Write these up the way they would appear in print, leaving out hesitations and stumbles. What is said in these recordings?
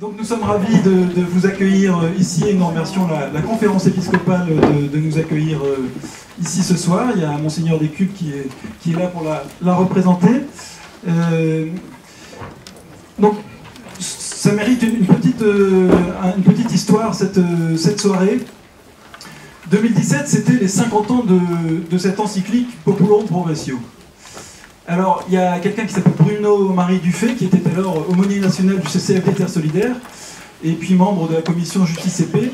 Donc nous sommes ravis de vous accueillir ici et nous remercions la conférence épiscopale de nous accueillir ici ce soir. Il y a Monseigneur Descubes qui est là pour la représenter. Donc ça mérite une petite histoire cette soirée. 2017, c'était les 50 ans de cette encyclique Populorum Progressio. Alors, il y a quelqu'un qui s'appelle Bruno-Marie Dufay, qui était alors aumônier national du CCFD Terre Solidaire, et puis membre de la commission Justice et Paix,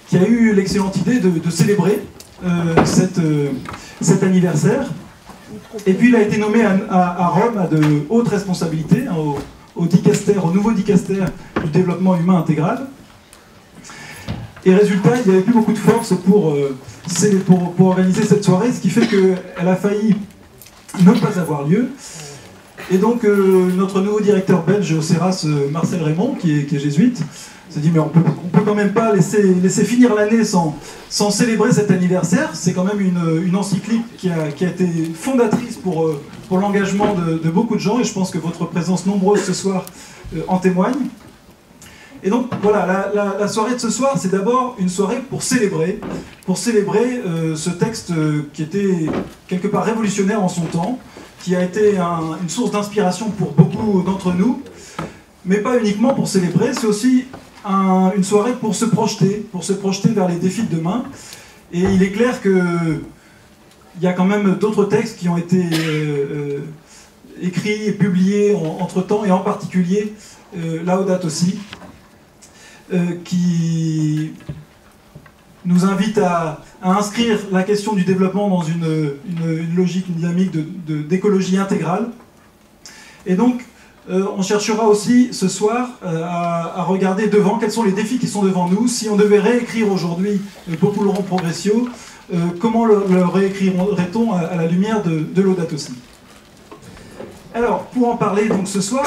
qui a eu l'excellente idée de célébrer cet anniversaire. Et puis, il a été nommé à Rome à de hautes responsabilités, hein, au nouveau dicaster du développement humain intégral. Et résultat, il n'y avait plus beaucoup de force pour organiser cette soirée, ce qui fait qu'elle a failli ne pas avoir lieu. Et donc notre nouveau directeur belge au CERAS, Marcel Raymond, qui est jésuite, s'est dit mais on peut quand même pas laisser finir l'année sans célébrer cet anniversaire. C'est quand même une encyclique qui a été fondatrice pour l'engagement de beaucoup de gens, et je pense que votre présence nombreuse ce soir en témoigne. Et donc voilà, la soirée de ce soir, c'est d'abord une soirée pour célébrer ce texte qui était quelque part révolutionnaire en son temps, qui a été une source d'inspiration pour beaucoup d'entre nous, mais pas uniquement pour célébrer, c'est aussi une soirée pour se projeter vers les défis de demain. Et il est clair qu'il y a quand même d'autres textes qui ont été écrits et publiés entre-temps, et en particulier Laudato Si, qui nous invite à inscrire la question du développement dans une logique, une dynamique d'écologie intégrale. Et donc, on cherchera aussi ce soir à regarder devant quels sont les défis qui sont devant nous. Si on devait réécrire aujourd'hui Populorum Progressio, comment le réécrirait-on à la lumière de Laudato Si? Alors, pour en parler donc ce soir,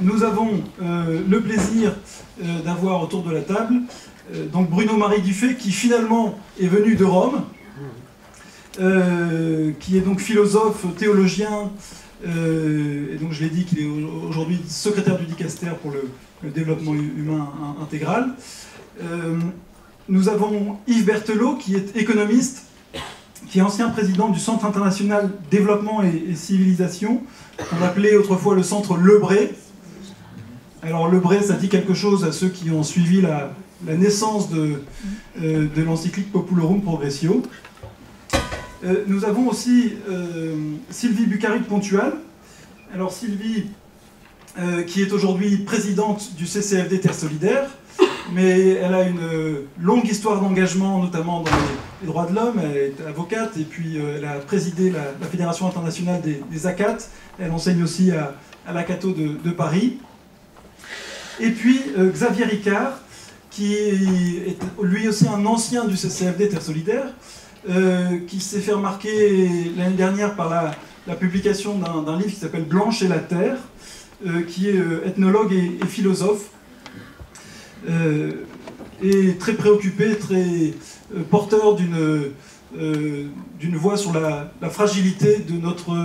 nous avons le plaisir d'avoir autour de la table donc Bruno-Marie Dufay, qui finalement est venu de Rome, qui est donc philosophe, théologien, et donc je l'ai dit qu'il est aujourd'hui secrétaire du dicaster pour le développement humain intégral. Nous avons Yves Berthelot, qui est économiste, qui est ancien président du Centre international développement et civilisation, qu'on appelait autrefois le centre Lebré. Alors Lebré, ça dit quelque chose à ceux qui ont suivi la naissance de l'encyclique Populorum Progressio. Nous avons aussi Sylvie Bucari de Pontual. Alors Sylvie, qui est aujourd'hui présidente du CCFD Terre Solidaire, mais elle a une longue histoire d'engagement, notamment dans les droits de l'homme. Elle est avocate, et puis elle a présidé la Fédération internationale des ACAT. Elle enseigne aussi à l'Acato de Paris. Et puis Xavier Ricard, qui est lui aussi un ancien du CCFD Terre Solidaire, qui s'est fait remarquer l'année dernière par la publication d'un livre qui s'appelle Blanche et la Terre, qui est ethnologue et philosophe, et très préoccupé, très porteur d'une voix sur la fragilité de notre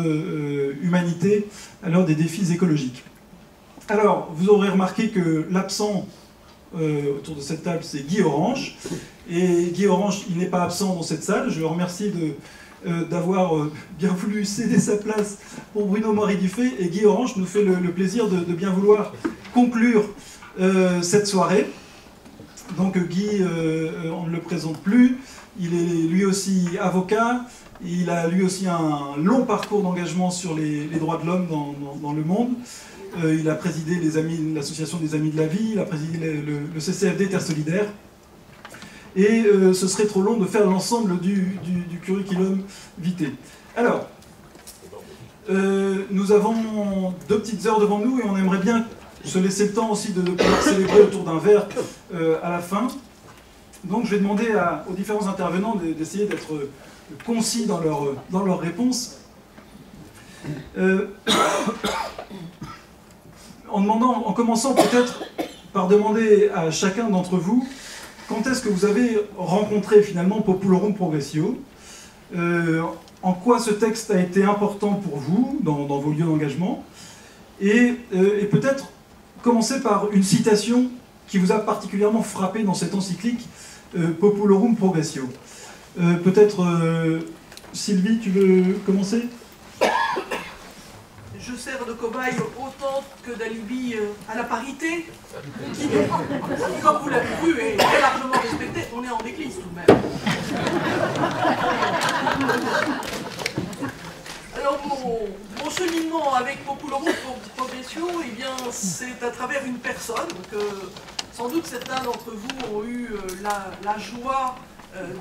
humanité à l'heure des défis écologiques. Alors, vous aurez remarqué que l'absent autour de cette table, c'est Guy Orange. Et Guy Orange, il n'est pas absent dans cette salle. Je le remercie d'avoir bien voulu céder sa place pour Bruno-Marie Dufay. Et Guy Orange nous fait le plaisir de bien vouloir conclure cette soirée. Donc Guy, on ne le présente plus. Il est lui aussi avocat. Il a lui aussi un long parcours d'engagement sur les droits de l'homme dans le monde. Il a présidé l'association des Amis de la Vie, il a présidé le CCFD Terre Solidaire. Et ce serait trop long de faire l'ensemble du curriculum vitae. Alors, nous avons 2 petites heures devant nous, et on aimerait bien se laisser le temps aussi de pouvoir célébrer autour d'un verre à la fin. Donc je vais demander aux différents intervenants d'essayer d'être concis dans leurs réponses. En commençant peut-être par demander à chacun d'entre vous quand est-ce que vous avez rencontré finalement Populorum Progressio, en quoi ce texte a été important pour vous dans vos lieux d'engagement, et peut-être commencer par une citation qui vous a particulièrement frappé dans cette encyclique Populorum Progressio. Peut-être, Sylvie, tu veux commencer ? Je sers de cobaye autant que d'alibi à la parité, qui, comme vous l'avez vu, est très largement respectée. On est en église tout de même. Alors, mon cheminement avec Populorum Progressio, eh bien, c'est à travers une personne que sans doute certains d'entre vous ont eu la joie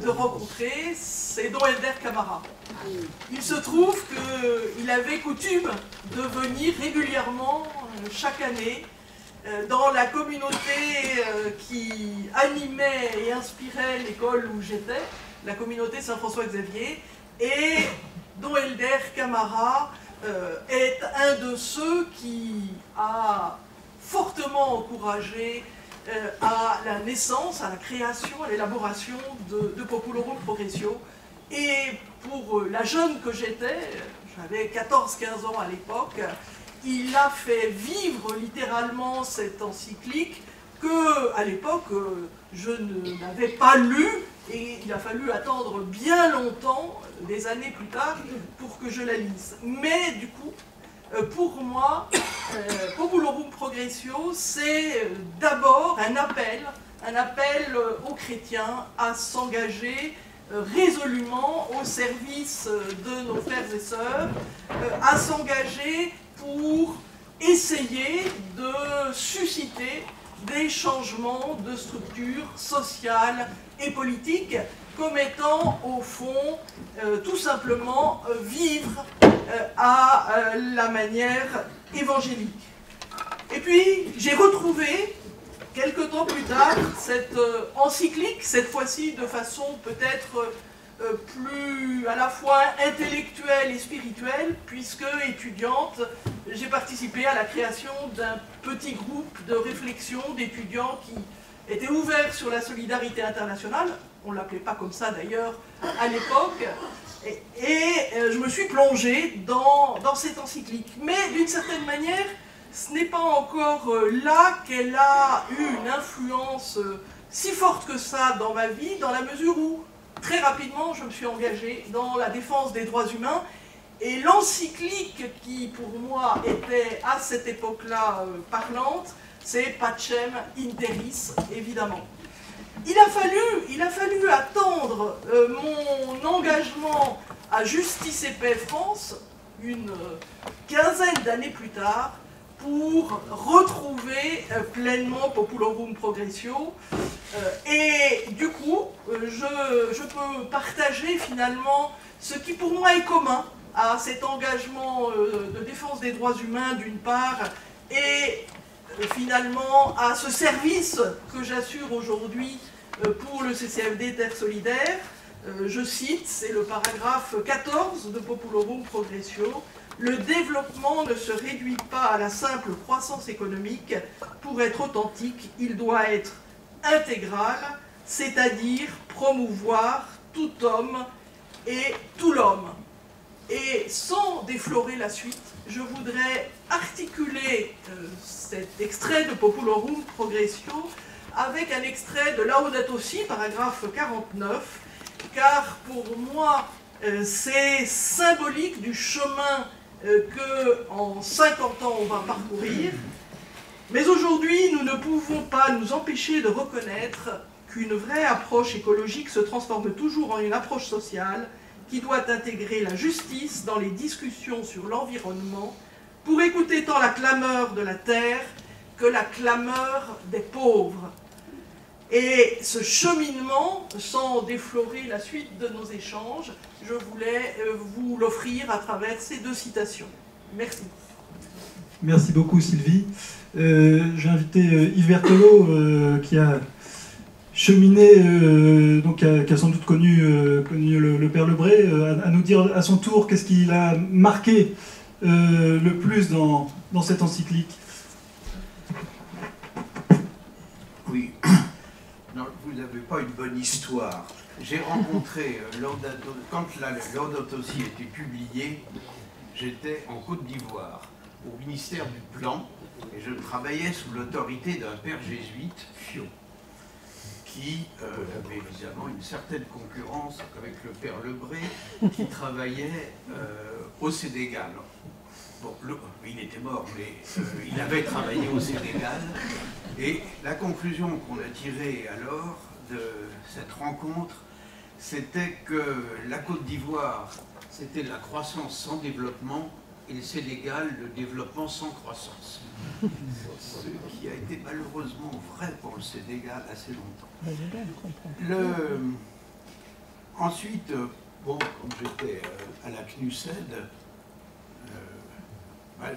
de rencontrer, c'est Don Helder Camara. Il se trouve qu'il avait coutume de venir régulièrement, chaque année, dans la communauté qui animait et inspirait l'école où j'étais, la communauté Saint-François-Xavier, et Don Helder Camara est un de ceux qui a fortement encouragé à la naissance, à la création, à l'élaboration de Populorum Progressio. Et pour la jeune que j'étais, j'avais 14-15 ans à l'époque, il a fait vivre littéralement cette encyclique que, à l'époque, je n'avais pas lue, et il a fallu attendre bien longtemps, des années plus tard, pour que je la lise. Mais du coup, pour moi, Populorum Progressio, c'est d'abord un appel aux chrétiens à s'engager résolument au service de nos frères et sœurs, à s'engager pour essayer de susciter des changements de structure sociale et politique, comme étant au fond tout simplement vivre à la manière évangélique. Et puis j'ai retrouvé quelque temps plus tard cette encyclique, cette fois-ci de façon peut-être plus à la fois intellectuelle et spirituelle, puisque étudiante, j'ai participé à la création d'un petit groupe de réflexion d'étudiants qui étaient ouverts sur la solidarité internationale. On ne l'appelait pas comme ça d'ailleurs à l'époque. Et je me suis plongée dans cette encyclique. Mais d'une certaine manière, ce n'est pas encore là qu'elle a eu une influence si forte que ça dans ma vie, dans la mesure où, très rapidement, je me suis engagée dans la défense des droits humains. Et l'encyclique qui, pour moi, était à cette époque-là parlante, c'est Pacem in Terris, évidemment. Il a fallu attendre mon engagement à Justice et Paix France, une quinzaine d'années plus tard, pour retrouver pleinement Populorum Progressio. Et du coup, je peux partager finalement ce qui pour moi est commun à cet engagement de défense des droits humains d'une part, et finalement à ce service que j'assure aujourd'hui pour le CCFD Terre Solidaire. Je cite, c'est le paragraphe 14 de Populorum Progressio: le développement ne se réduit pas à la simple croissance économique. Pour être authentique, il doit être intégral, c'est-à-dire promouvoir tout homme et tout l'homme. Et sans déflorer la suite, je voudrais articuler cet extrait de Populorum Progressio avec un extrait de Laudato Si, paragraphe 49, car pour moi, c'est symbolique du chemin qu'en 50 ans on va parcourir. Mais aujourd'hui, nous ne pouvons pas nous empêcher de reconnaître qu'une vraie approche écologique se transforme toujours en une approche sociale qui doit intégrer la justice dans les discussions sur l'environnement pour écouter tant la clameur de la terre que la clameur des pauvres. Et ce cheminement, sans déflorer la suite de nos échanges, je voulais vous l'offrir à travers ces deux citations. Merci. Merci beaucoup Sylvie. J'ai invité Yves Berthelot qui a cheminé, donc qui a sans doute connu le Père Lebré, à nous dire à son tour qu'est-ce qui l'a marqué le plus dans cette encyclique. Oui. Non, vous n'avez pas une bonne histoire. J'ai rencontré, quand la Laudato Si a été publiée, j'étais en Côte d'Ivoire. au ministère du Plan, et je travaillais sous l'autorité d'un père jésuite, Fiot, qui avait évidemment une certaine concurrence avec le père Lebré, qui travaillait au Sénégal. Bon, il était mort, mais il avait travaillé au Sénégal. Et la conclusion qu'on a tirée alors de cette rencontre, c'était que la Côte d'Ivoire, c'était la croissance sans développement, et le Sénégal, le développement sans croissance. Ce qui a été malheureusement vrai pour le Sénégal assez longtemps. Ensuite, bon, comme j'étais à la CNUSED,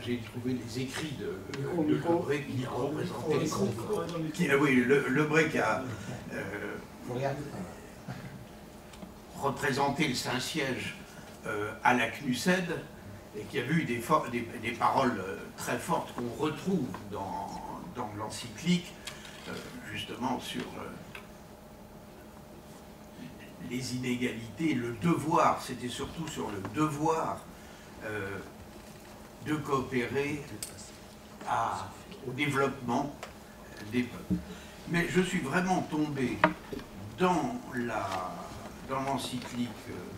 j'ai trouvé les écrits de Lebré qui représentait Lebré qui a représenté le Saint-Siège à la CNUSED, et qui a eu des paroles très fortes qu'on retrouve dans l'encyclique, justement sur les inégalités, le devoir, c'était surtout sur le devoir de coopérer au développement des peuples. Mais je suis vraiment tombé dans l'encyclique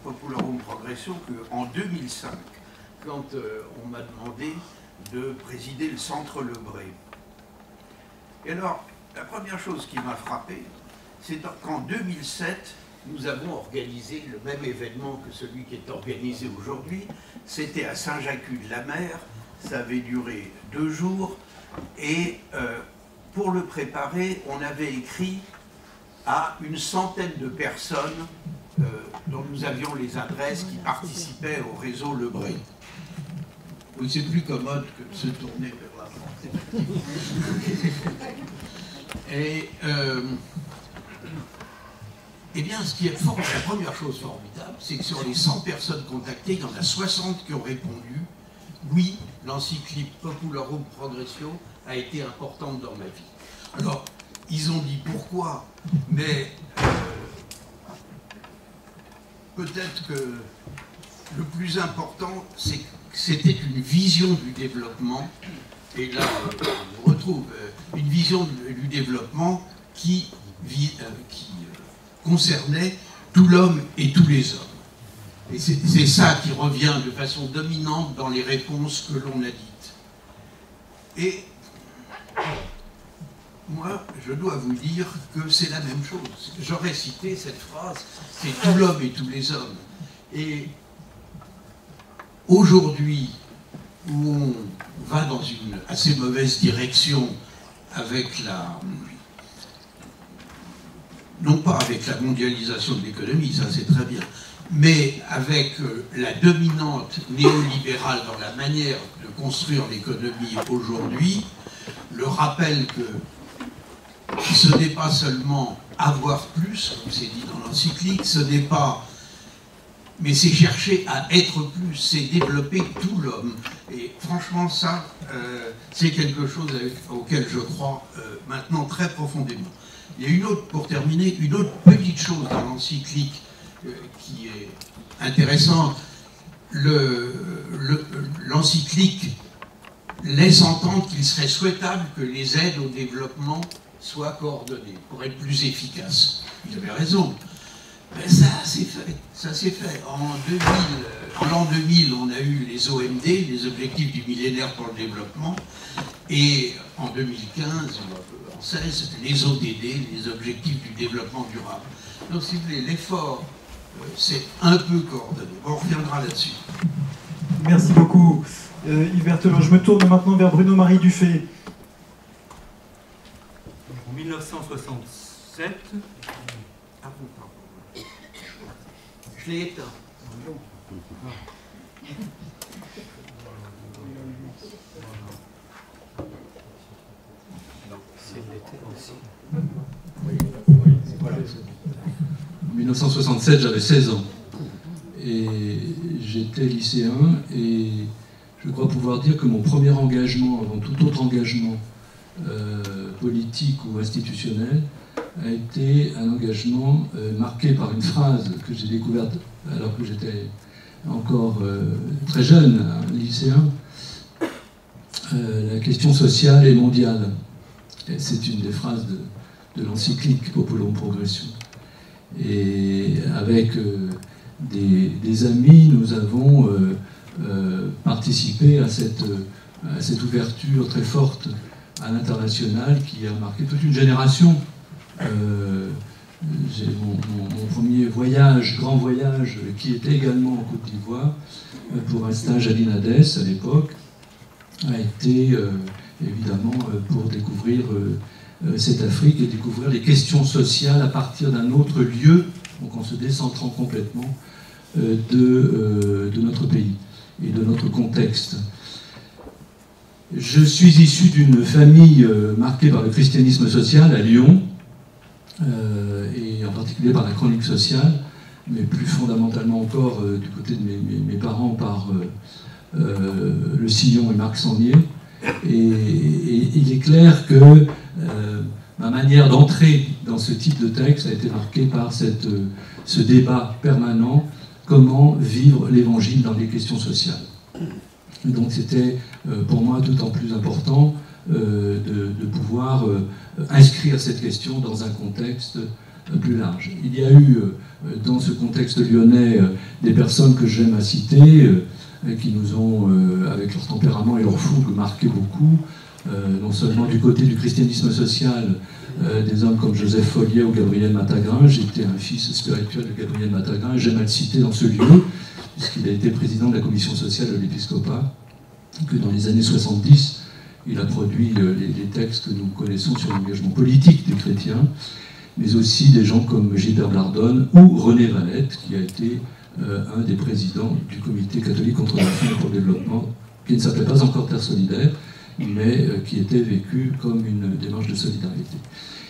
Popularum Progressio qu'en 2005, quand on m'a demandé de présider le Centre Lebré. Et alors, la première chose qui m'a frappé, c'est qu'en 2007, nous avons organisé le même événement que celui qui est organisé aujourd'hui. C'était à Saint-Jacques-de-la-Mer, ça avait duré 2 jours, et pour le préparer, on avait écrit à une centaine de personnes dont nous avions les adresses qui participaient au réseau Lebré. Oui, c'est plus commode que de se tourner vers la France. Et eh bien, ce qui est fort, la première chose formidable, c'est que sur les 100 personnes contactées, il y en a 60 qui ont répondu « Oui, l'encyclique Popularum Progressio a été importante dans ma vie ». Alors, ils ont dit pourquoi, mais peut-être que le plus important, c'est que c'était une vision du développement, et là, on retrouve une vision du développement qui concernait tout l'homme et tous les hommes. Et c'est ça qui revient de façon dominante dans les réponses que l'on a dites. Et moi, je dois vous dire que c'est la même chose. J'aurais cité cette phrase, c'est tout l'homme et tous les hommes. Et aujourd'hui, où on va dans une assez mauvaise direction avec non pas avec la mondialisation de l'économie, ça c'est très bien, mais avec la dominante néolibérale dans la manière de construire l'économie aujourd'hui, le rappel que ce n'est pas seulement avoir plus, comme c'est dit dans l'encyclique, ce n'est pas... mais c'est chercher à être plus, c'est développer tout l'homme. Et franchement, ça, c'est quelque chose auquel je crois maintenant très profondément. Il y a une autre, pour terminer, une autre petite chose dans l'encyclique qui est intéressante. L'encyclique laisse entendre qu'il serait souhaitable que les aides au développement soient coordonnées pour être plus efficaces. Il avait raison. Mais ça s'est fait. Ça s'est fait. En l'an 2000, on a eu les OMD, les Objectifs du millénaire pour le développement, et en 2015, en 16, les ODD, les Objectifs du développement durable. Donc, si vous voulez, l'effort, c'est un peu coordonné. On reviendra là-dessus. Merci beaucoup, Yves Berthelot. Je me tourne maintenant vers Bruno-Marie Dufay. En 1967... Ah bon, pardon. Je l'ai éteint. En 1967, j'avais 16 ans. Et j'étais lycéen et je crois pouvoir dire que mon premier engagement, avant tout autre engagement politique ou institutionnel, a été un engagement marqué par une phrase que j'ai découverte alors que j'étais encore très jeune, un lycéen, la question sociale est mondiale. C'est une des phrases de l'encyclique Populorum Progressio. Et avec des amis, nous avons participé à cette ouverture très forte à l'international qui a marqué toute une génération. J'ai mon premier voyage, grand voyage, qui était également en Côte d'Ivoire, pour un stage à l'INADES à l'époque, a été évidemment pour découvrir cette Afrique et découvrir les questions sociales à partir d'un autre lieu, donc en se décentrant complètement de notre pays et de notre contexte. Je suis issu d'une famille marquée par le christianisme social à Lyon, et en particulier par la chronique sociale, mais plus fondamentalement encore du côté de mes parents par Le Sillon et Marc Sangnier. Et il est clair que ma manière d'entrer dans ce type de texte a été marquée par ce débat permanent, comment vivre l'évangile dans les questions sociales. Et donc c'était pour moi d'autant plus important de pouvoir inscrire cette question dans un contexte plus large. Il y a eu dans ce contexte lyonnais des personnes que j'aime à citer, qui nous ont, avec leur tempérament et leur fougue, marqué beaucoup, non seulement du côté du christianisme social, des hommes comme Joseph Folliet ou Gabriel Matagrin. J'étais un fils spirituel de Gabriel Matagrin, et j'aime à le citer dans ce lieu, puisqu'il a été président de la commission sociale de l'épiscopat, que dans les années 70, il a produit les textes que nous connaissons sur l'engagement politique des chrétiens, mais aussi des gens comme Gilbert Blardone ou René Valette, qui a été un des présidents du comité catholique contre la faim et pour le développement, qui ne s'appelait pas encore Terre solidaire, mais qui était vécu comme une démarche de solidarité.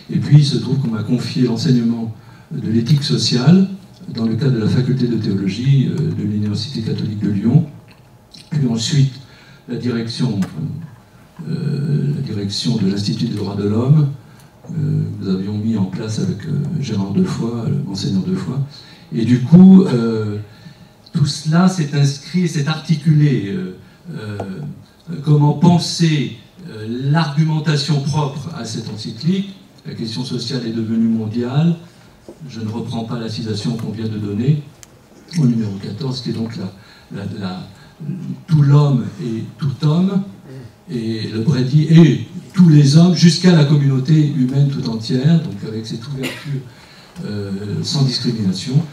Et puis il se trouve qu'on m'a confié l'enseignement de l'éthique sociale dans le cadre de la faculté de théologie de l'Université catholique de Lyon, puis ensuite la direction de l'Institut des droits de l'homme. Nous avions mis en place avec Gérard Defoy, monseigneur Defoy. Et du coup, tout cela s'est inscrit, s'est articulé. Comment penser l'argumentation propre à cette encyclique. La question sociale est devenue mondiale. Je ne reprends pas la citation qu'on vient de donner au numéro 14, qui est donc tout l'homme et tout homme. Et le Brédy et tous les hommes, jusqu'à la communauté humaine tout entière, donc avec cette ouverture sans discrimination.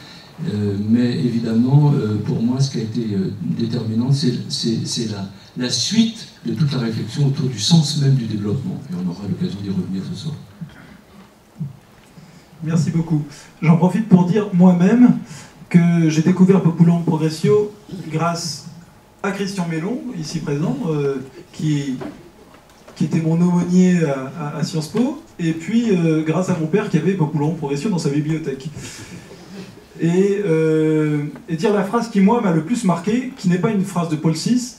Mais évidemment, pour moi, ce qui a été déterminant, c'est la suite de toute la réflexion autour du sens même du développement. Et on aura l'occasion d'y revenir ce soir. Merci beaucoup. J'en profite pour dire moi-même que j'ai découvert Populorum Progressio grâce à Christian Mellon, ici présent, qui était mon aumônier à Sciences Po, et puis grâce à mon père qui avait Populorum Progressio dans sa bibliothèque. Et dire la phrase qui, moi, m'a le plus marqué, qui n'est pas une phrase de Paul VI,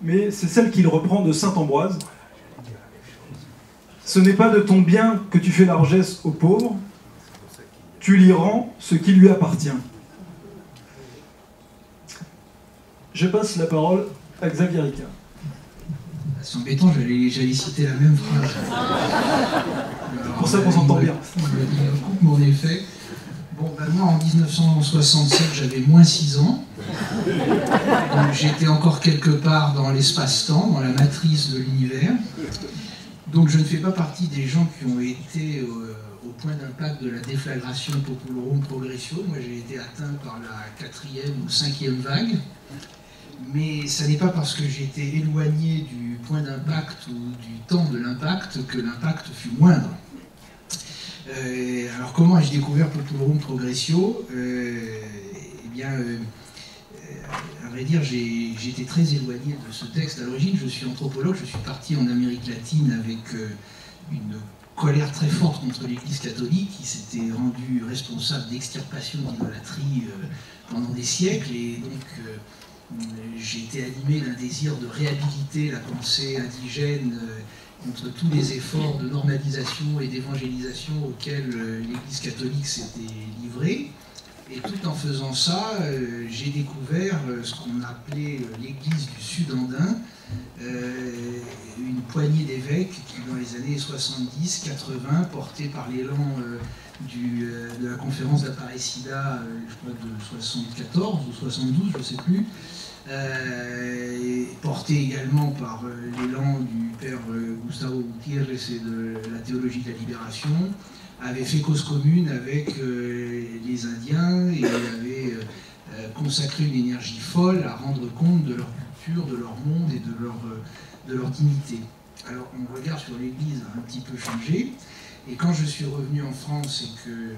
mais c'est celle qu'il reprend de saint Ambroise. Ce n'est pas de ton bien que tu fais largesse aux pauvres, tu lui rends ce qui lui appartient. Je passe la parole à Xavier Ricard. C'est embêtant, j'allais citer la même phrase. C'est pour ça qu'on s'entend bien. Mon effet. Bon, ben moi, en 1967, j'avais moins 6 ans. Donc j'étais encore quelque part dans l'espace-temps, dans la matrice de l'univers. Donc je ne fais pas partie des gens qui ont été au point d'impact de la déflagration Populorum Progressio. Moi, j'ai été atteint par la 4e ou 5e vague. Mais ça n'est pas parce que j'étais éloigné du point d'impact ou du temps de l'impact que l'impact fut moindre. Alors comment ai-je découvert Populorum Progressio? Eh bien, à vrai dire, j'étais très éloigné de ce texte à l'origine. Je suis anthropologue, je suis parti en Amérique latine avec une colère très forte contre l'Église catholique qui s'était rendue responsable d'extirpation, d'idolâtrie pendant des siècles. Et donc, j'ai été animé d'un désir de réhabiliter la pensée indigène contre tous les efforts de normalisation et d'évangélisation auxquels l'Église catholique s'était livrée. Et tout en faisant ça, j'ai découvert ce qu'on appelait l'Église du Sud Andin, poignée d'évêques qui, dans les années 70-80, portés par l'élan de la conférence d'Aparecida, je crois de 74 ou 72, je ne sais plus, porté également par l'élan du père Gustavo Gutiérrez et de la théologie de la libération, avait fait cause commune avec les Indiens et avait consacré une énergie folle à rendre compte de leur culture, de leur monde et de leur dignité. Alors mon regard sur l'Église a un petit peu changé, et quand je suis revenu en France et que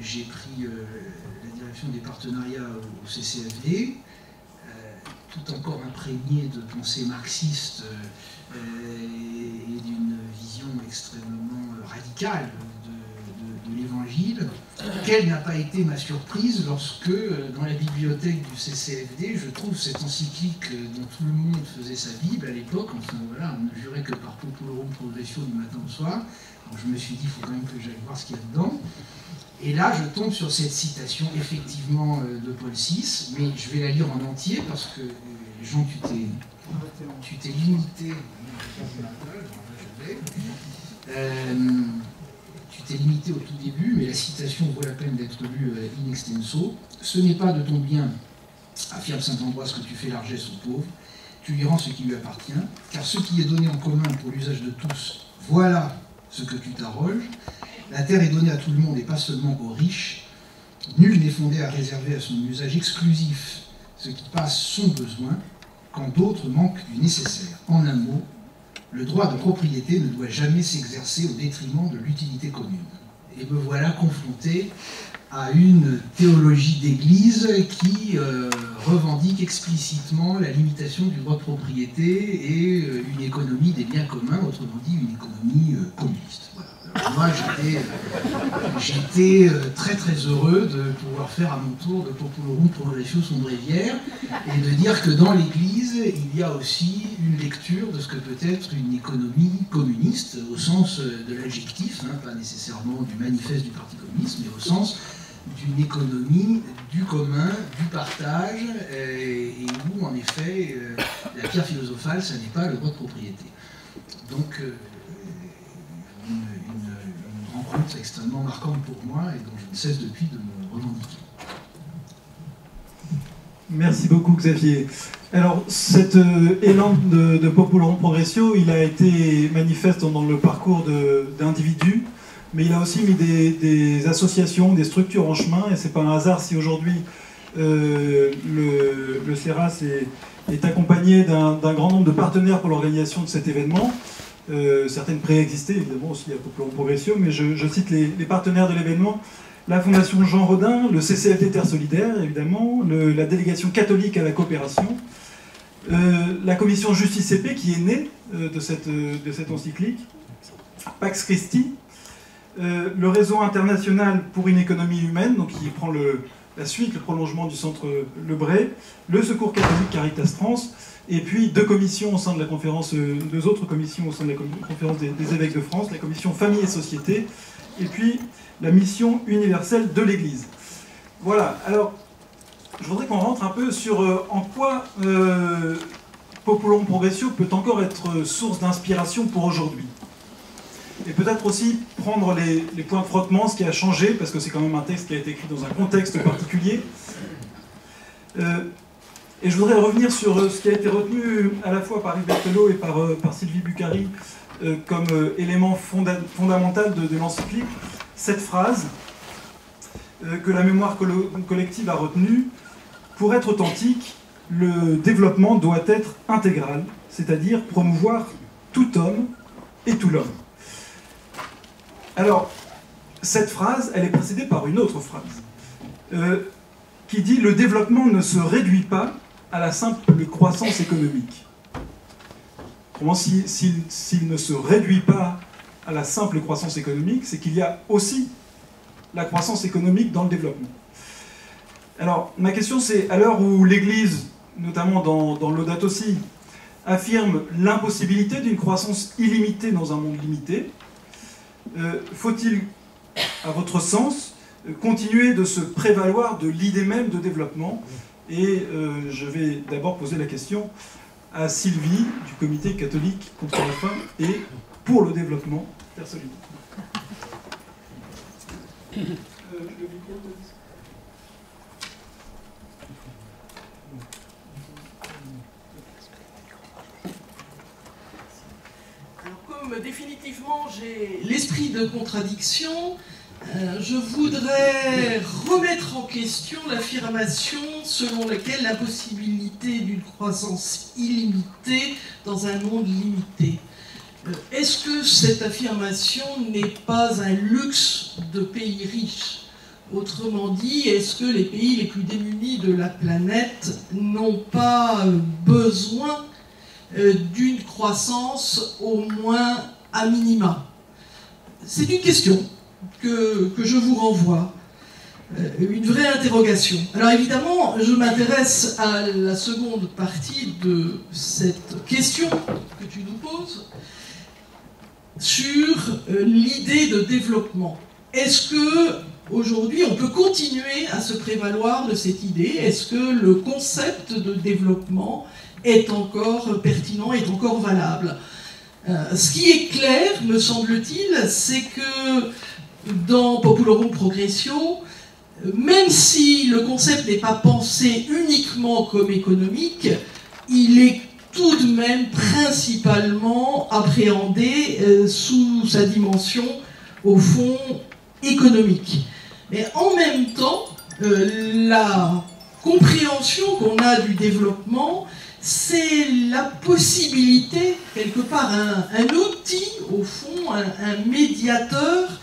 j'ai pris la direction des partenariats au CCFD, tout encore imprégné de pensée marxiste et d'une vision extrêmement radicale de l'Évangile, quelle n'a pas été ma surprise lorsque, dans la bibliothèque du CCFD, je trouve cette encyclique dont tout le monde faisait sa Bible à l'époque. Enfin voilà, on ne jurait que par Populorum Progressio du matin au soir. Donc je me suis dit, il faut quand même que j'aille voir ce qu'il y a dedans. Et là, je tombe sur cette citation, effectivement, de Paul VI, mais je vais la lire en entier, parce que, Jean, tu t'es limité... Tu t'es limité au tout début, mais la citation vaut la peine d'être lue in extenso. « Ce n'est pas de ton bien, affirme saint Ambroise, que tu fais largesse aux pauvres, tu lui rends ce qui lui appartient, car ce qui est donné en commun pour l'usage de tous, voilà ce que tu t'arroges. La terre est donnée à tout le monde et pas seulement aux riches. Nul n'est fondé à réserver à son usage exclusif ce qui passe son besoin, quand d'autres manquent du nécessaire. En un mot, le droit de propriété ne doit jamais s'exercer au détriment de l'utilité commune. » Et me voilà confronté à une théologie d'Église qui revendique explicitement la limitation du droit de propriété et une économie des biens communs, autrement dit une économie communiste. Voilà. Alors moi j'étais très très heureux de pouvoir faire à mon tour de Populorum Progressio son bréviaire et de dire que dans l'Église il y a aussi une lecture de ce que peut être une économie communiste au sens de l'adjectif, hein, pas nécessairement du manifeste du Parti communiste, mais au sens d'une économie du commun, du partage, et où en effet la pierre philosophale, ça n'est pas le droit de propriété. Donc une rencontre extrêmement marquante pour moi et dont je ne cesse depuis de me revendiquer. Merci beaucoup Xavier. Alors cet élan de Populorum Progressio, il a été manifeste dans le parcours d'individus, mais il a aussi mis des associations, des structures en chemin, et c'est pas un hasard si aujourd'hui le CERAS est accompagné d'un grand nombre de partenaires pour l'organisation de cet événement. Certaines préexistaient évidemment aussi à Populorum Progressio, mais je cite les partenaires de l'événement: la Fondation Jean Rodin, le CCFD Terre Solidaire évidemment, la délégation catholique à la coopération, la commission Justice et Paix qui est née de cette encyclique, Pax Christi, le réseau international pour une économie humaine, donc qui prend la suite, le prolongement du centre Le Bray, le Secours catholique Caritas France, et puis deux commissions au sein de la conférence, deux autres commissions au sein de la conférence des évêques de France, la commission Famille et Société, et puis la mission universelle de l'Église. Voilà, alors je voudrais qu'on rentre un peu sur en quoi Populorum Progressio peut encore être source d'inspiration pour aujourd'hui. Et peut-être aussi prendre les points de frottement, ce qui a changé, parce que c'est quand même un texte qui a été écrit dans un contexte particulier. Et je voudrais revenir sur ce qui a été retenu à la fois par Yves Berthelot et par Sylvie Bucari comme élément fondamental de l'encyclique, cette phrase que la mémoire collective a retenue: pour être authentique, le développement doit être intégral, c'est-à-dire promouvoir tout homme et tout l'homme. Alors, cette phrase, elle est précédée par une autre phrase qui dit: le développement ne se réduit pas à la simple croissance économique. Comment s'il ne se réduit pas à la simple croissance économique, c'est qu'il y a aussi la croissance économique dans le développement. Alors, ma question c'est, à l'heure où l'Église, notamment dans Laudato Si, affirme l'impossibilité d'une croissance illimitée dans un monde limité, faut-il, à votre sens, continuer de se prévaloir de l'idée même de développement? Et je vais d'abord poser la question à Sylvie du Comité catholique contre la faim et pour le développement, Terre Solide. Alors, comme définitivement j'ai l'esprit de contradiction, je voudrais remettre en question l'affirmation selon laquelle la possibilité d'une croissance illimitée dans un monde limité. Est-ce que cette affirmation n'est pas un luxe de pays riches? Autrement dit, est-ce que les pays les plus démunis de la planète n'ont pas besoin d'une croissance au moins à minima? C'est une question que je vous renvoie, une vraie interrogation. Alors évidemment, je m'intéresse à la seconde partie de cette question que tu nous poses sur l'idée de développement. Est-ce que aujourd'hui on peut continuer à se prévaloir de cette idée? Est-ce que le concept de développement est encore pertinent, est encore valable? Ce qui est clair, me semble-t-il, c'est que dans Populorum Progressio, même si le concept n'est pas pensé uniquement comme économique, il est tout de même principalement appréhendé sous sa dimension, au fond, économique. Mais en même temps, la compréhension qu'on a du développement, c'est la possibilité, quelque part, un outil, au fond, un médiateur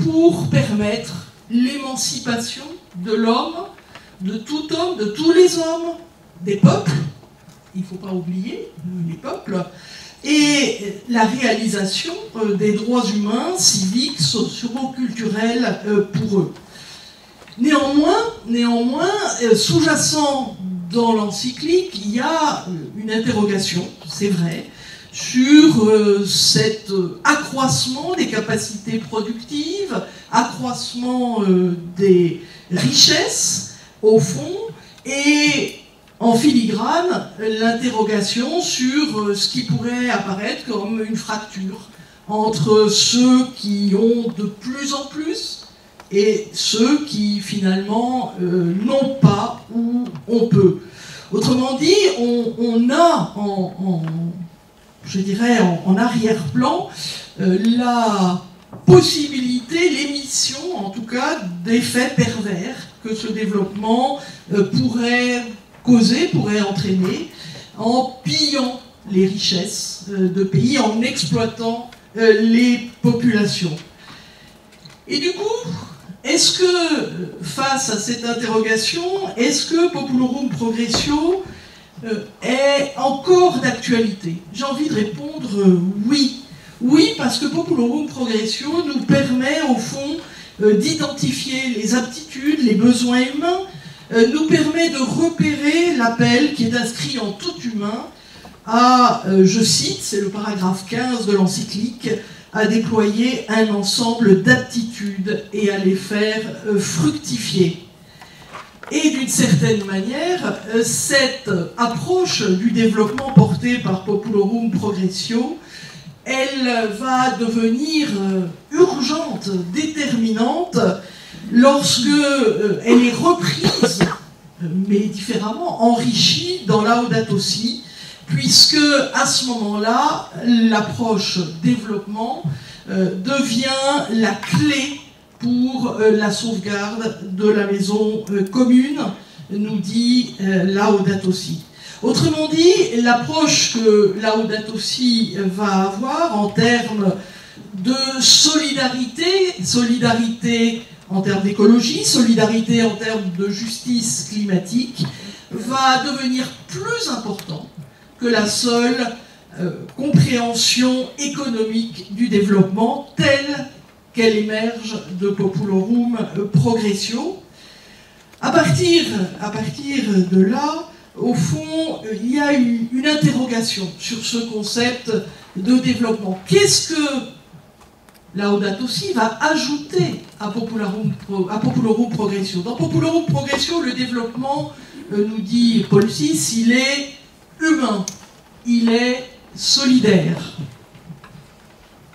pour permettre l'émancipation de l'homme, de tout homme, de tous les hommes, des peuples, il ne faut pas oublier les peuples, et la réalisation des droits humains, civiques, socio-culturels pour eux. Néanmoins, sous-jacent dans l'encyclique, il y a une interrogation, c'est vrai, sur cet accroissement des capacités productives, accroissement des richesses, au fond, et en filigrane, l'interrogation sur ce qui pourrait apparaître comme une fracture entre ceux qui ont de plus en plus et ceux qui finalement n'ont pas ou on peut. Autrement dit, on a je dirais en arrière-plan la possibilité, l'émission en tout cas d'effets pervers que ce développement pourrait causer, pourrait entraîner en pillant les richesses de pays, en exploitant les populations. Et du coup, est-ce que, face à cette interrogation, est-ce que Populorum Progressio est encore d'actualité? J'ai envie de répondre oui. Oui, parce que Populorum Progressio nous permet, au fond, d'identifier les aptitudes, les besoins humains, nous permet de repérer l'appel qui est inscrit en tout humain à, je cite, c'est le paragraphe 15 de l'encyclique, à déployer un ensemble d'aptitudes et à les faire fructifier. Et d'une certaine manière, cette approche du développement portée par Populorum Progressio, elle va devenir urgente, déterminante, lorsque elle est reprise, mais différemment, enrichie dans Laudato Si, puisque à ce moment-là, l'approche développement devient la clé pour la sauvegarde de la maison commune, nous dit Laudato Si. Autrement dit, l'approche que Laudato Si va avoir en termes de solidarité, solidarité en termes d'écologie, solidarité en termes de justice climatique, va devenir plus important que la seule compréhension économique du développement telle qu'elle émerge de Populorum Progressio. À partir de là, au fond, il y a une interrogation sur ce concept de développement. Qu'est-ce que Laudato Si va ajouter à Populorum Progressio? Dans Populorum Progressio, le développement, nous dit Paul VI, il est humain. il est solidaire.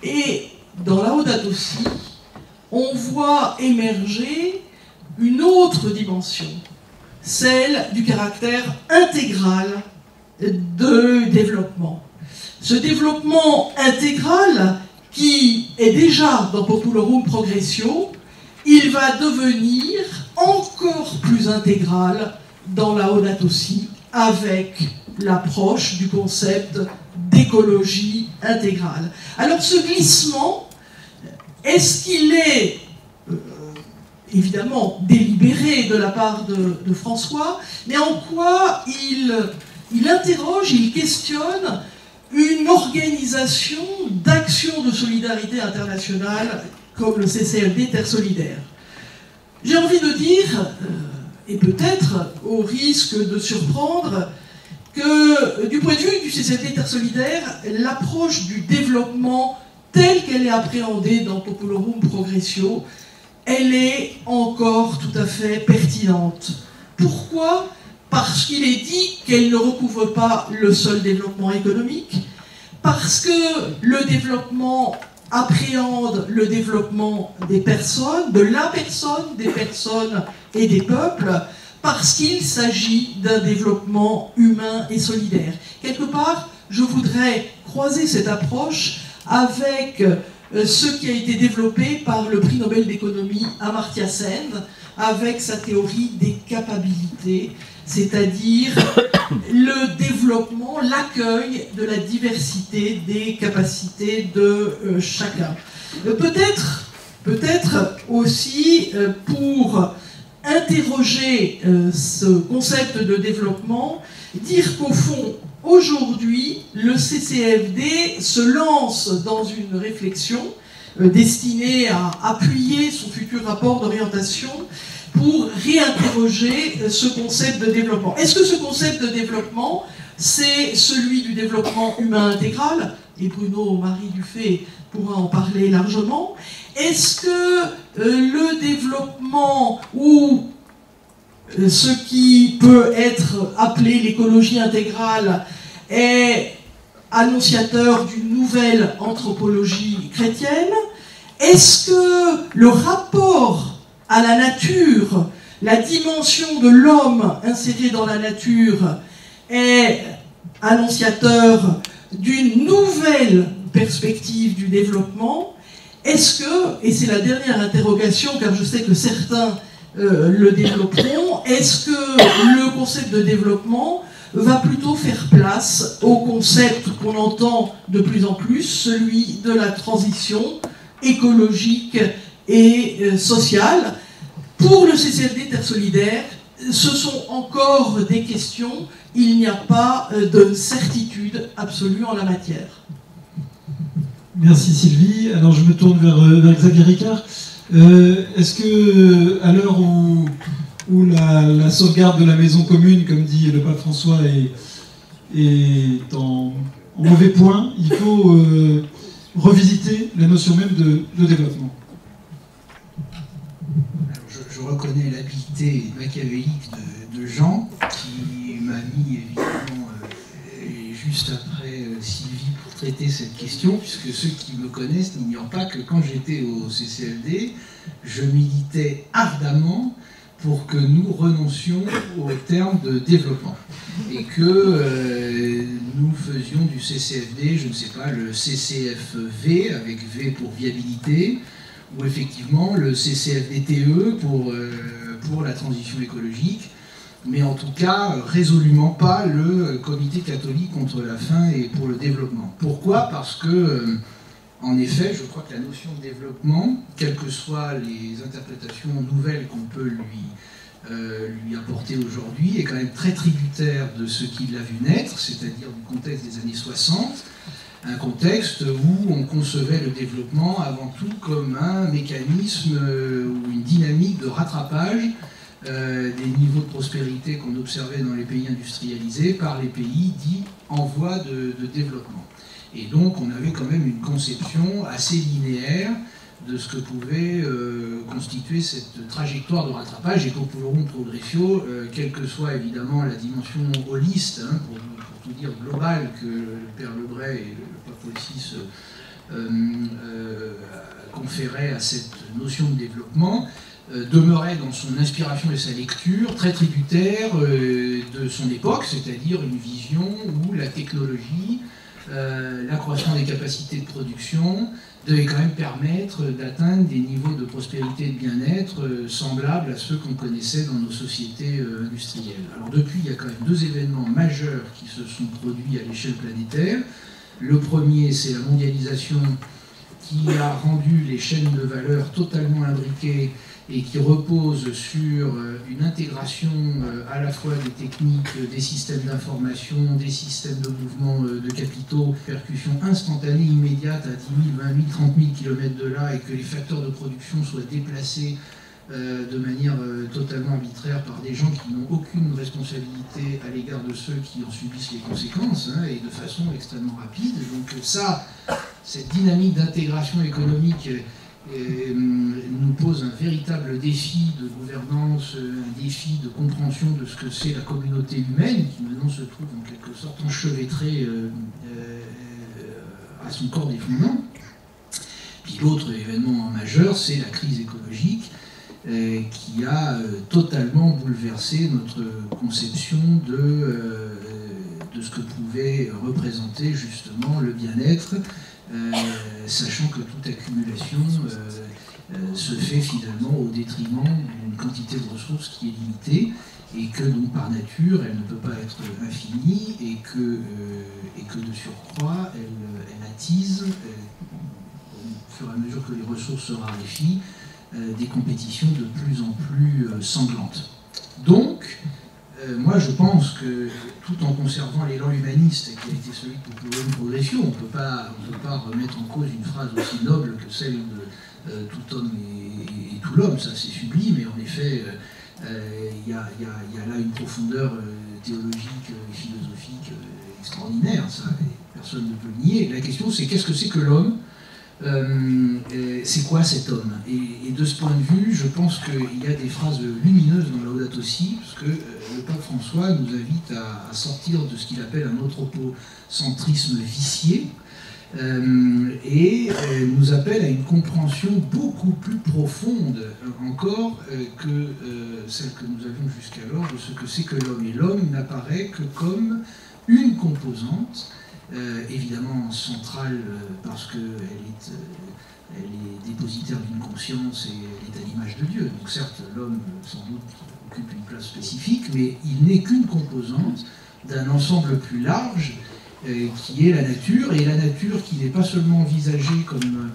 Et dans Laudato Si, on voit émerger une autre dimension, celle du caractère intégral de développement. Ce développement intégral qui est déjà dans Populorum Progressio, il va devenir encore plus intégral dans Laudato Si avec l'approche du concept d'écologie intégrale. Alors ce glissement, est-ce qu'il est évidemment délibéré de la part de François, mais en quoi il interroge, il questionne une organisation d'action de solidarité internationale comme le CCLD Terre Solidaire. J'ai envie de dire, et peut-être au risque de surprendre, que du point de vue du CCLD Terre Solidaire, l'approche du développement telle qu'elle est appréhendée dans Populorum Progressio, elle est encore tout à fait pertinente. Pourquoi ? Parce qu'il est dit qu'elle ne recouvre pas le seul développement économique, parce que le développement appréhende le développement des personnes, de la personne, des personnes et des peuples, parce qu'il s'agit d'un développement humain et solidaire. Quelque part, je voudrais croiser cette approche avec ce qui a été développé par le prix Nobel d'économie Amartya Sen, avec sa théorie des capabilités, c'est-à-dire le développement, l'accueil de la diversité des capacités de chacun. Peut-être aussi pour interroger ce concept de développement, dire qu'au fond, aujourd'hui, le CCFD se lance dans une réflexion destinée à appuyer son futur rapport d'orientation pour réinterroger ce concept de développement. Est-ce que ce concept de développement, c'est celui du développement humain intégral? Et Bruno-Marie Dufay pourra en parler largement. Est-ce que le développement ou ce qui peut être appelé l'écologie intégrale est annonciateur d'une nouvelle anthropologie chrétienne? Est-ce que le rapport à la nature, la dimension de l'homme inséré dans la nature est annonciateur d'une nouvelle perspective du développement? Est-ce que, et c'est la dernière interrogation car je sais que certains le développeront, est-ce que le concept de développement va plutôt faire place au concept qu'on entend de plus en plus, celui de la transition écologique et sociale? Pour le CCLD Terre Solidaire, ce sont encore des questions, il n'y a pas de certitude absolue en la matière. Merci Sylvie. Alors je me tourne vers Xavier Ricard. Est-ce que, à l'heure où la sauvegarde de la maison commune, comme dit le pape François, est en mauvais point, il faut revisiter la notion même de développement? Je reconnais l'habileté machiavélique de Jean, qui m'a mis évidemment juste après Sylvie pour traiter cette question, puisque ceux qui me connaissent n'ignorent pas que quand j'étais au CCLD, je militais ardemment pour que nous renoncions au terme de développement et que nous faisions du CCFD, je ne sais pas, le CCFV avec V pour viabilité, ou effectivement le CCFDTE pour la transition écologique, mais en tout cas résolument pas le Comité catholique contre la faim et pour le développement. Pourquoi? Parce que, en effet, je crois que la notion de développement, quelles que soient les interprétations nouvelles qu'on peut lui apporter aujourd'hui, est quand même très tributaire de ce qui l'a vu naître, c'est-à-dire du contexte des années 60, un contexte où on concevait le développement avant tout comme un mécanisme ou une dynamique de rattrapage des niveaux de prospérité qu'on observait dans les pays industrialisés par les pays dits en voie de développement. Et donc on avait quand même une conception assez linéaire de ce que pouvait constituer cette trajectoire de rattrapage, et Populorum Progressio, quelle que soit évidemment la dimension holiste, pour faut dire, globale que le père Lebray et le pape Paul VI conféraient à cette notion de développement, demeurait dans son inspiration et sa lecture très tributaire de son époque, c'est-à-dire une vision où la technologie, l'accroissement des capacités de production devait quand même permettre d'atteindre des niveaux de prospérité et de bien-être semblables à ceux qu'on connaissait dans nos sociétés industrielles. Alors depuis, il y a quand même deux événements majeurs qui se sont produits à l'échelle planétaire. Le premier, c'est la mondialisation qui a rendu les chaînes de valeur totalement imbriquées et qui repose sur une intégration à la fois des techniques, des systèmes d'information, des systèmes de mouvement de capitaux, percussion instantanée, immédiate à 10 000, 20 000, 30 000 km de là, et que les facteurs de production soient déplacés de manière totalement arbitraire par des gens qui n'ont aucune responsabilité à l'égard de ceux qui en subissent les conséquences, hein, et de façon extrêmement rapide. Donc ça, cette dynamique d'intégration économique nous pose un véritable défi de gouvernance, un défi de compréhension de ce que c'est la communauté humaine, qui maintenant se trouve en quelque sorte enchevêtrée à son corps défendant. Puis l'autre événement majeur, c'est la crise écologique, qui a totalement bouleversé notre conception de ce que pouvait représenter justement le bien-être, sachant que toute accumulation se fait finalement au détriment d'une quantité de ressources qui est limitée, et que donc par nature elle ne peut pas être infinie, et que de surcroît elle attise, au fur et à mesure que les ressources se raréfient, des compétitions de plus en plus sanglantes. Donc, moi je pense que, tout en conservant l'élan humaniste qui a été celui de Populum Progressio, on ne peut pas remettre en cause une phrase aussi noble que celle de tout homme et tout l'homme, ça c'est sublime, et en effet il y a là une profondeur théologique et philosophique extraordinaire, ça personne ne peut le nier. La question c'est qu'est-ce que c'est que l'homme, c'est quoi cet homme, et de ce point de vue, je pense qu'il y a des phrases lumineuses dans Laudato Si, parce que le pape François nous invite à sortir de ce qu'il appelle un anthropocentrisme vicié, et nous appelle à une compréhension beaucoup plus profonde encore que celle que nous avions jusqu'alors de ce que c'est que l'homme. Et l'homme n'apparaît que comme une composante, évidemment centrale parce qu'elle est dépositaire d'une conscience et elle est à l'image de Dieu. Donc certes, l'homme sans doute occupe une place spécifique, mais il n'est qu'une composante d'un ensemble plus large qui est la nature, et la nature qui n'est pas seulement envisagée comme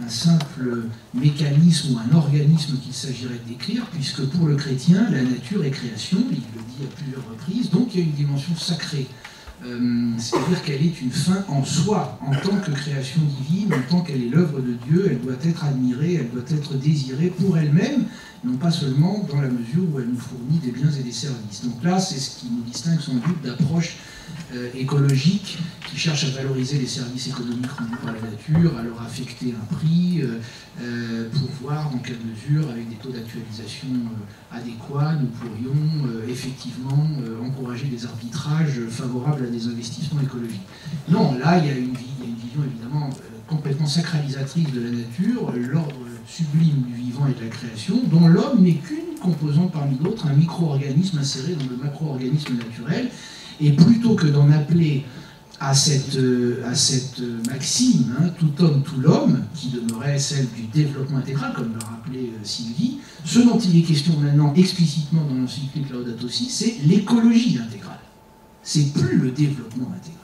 un simple mécanisme ou un organisme qu'il s'agirait de décrire, puisque pour le chrétien, la nature est création, il le dit à plusieurs reprises, donc il y a une dimension sacrée. C'est-à-dire qu'elle est une fin en soi, en tant que création divine, en tant qu'elle est l'œuvre de Dieu, elle doit être admirée, elle doit être désirée pour elle-même, non pas seulement dans la mesure où elle nous fournit des biens et des services. Donc là, c'est ce qui nous distingue sans doute d'approches écologiques qui cherchent à valoriser les services économiques rendus par la nature, à leur affecter un prix, pour voir dans quelle mesure, avec des taux d'actualisation adéquats, nous pourrions effectivement encourager des arbitrages favorables à des investissements écologiques. Non, là, il y a une vision évidemment complètement sacralisatrice de la nature, l'ordre sublime du vivant et de la création, dont l'homme n'est qu'une composante parmi d'autres, un micro-organisme inséré dans le macro-organisme naturel. Et plutôt que d'en appeler à cette maxime, hein, tout homme, tout l'homme, qui demeurait celle du développement intégral, comme l'a rappelé Sylvie, ce dont il est question maintenant explicitement dans l'encyclique Laudato Si, c'est l'écologie intégrale. C'est plus le développement intégral.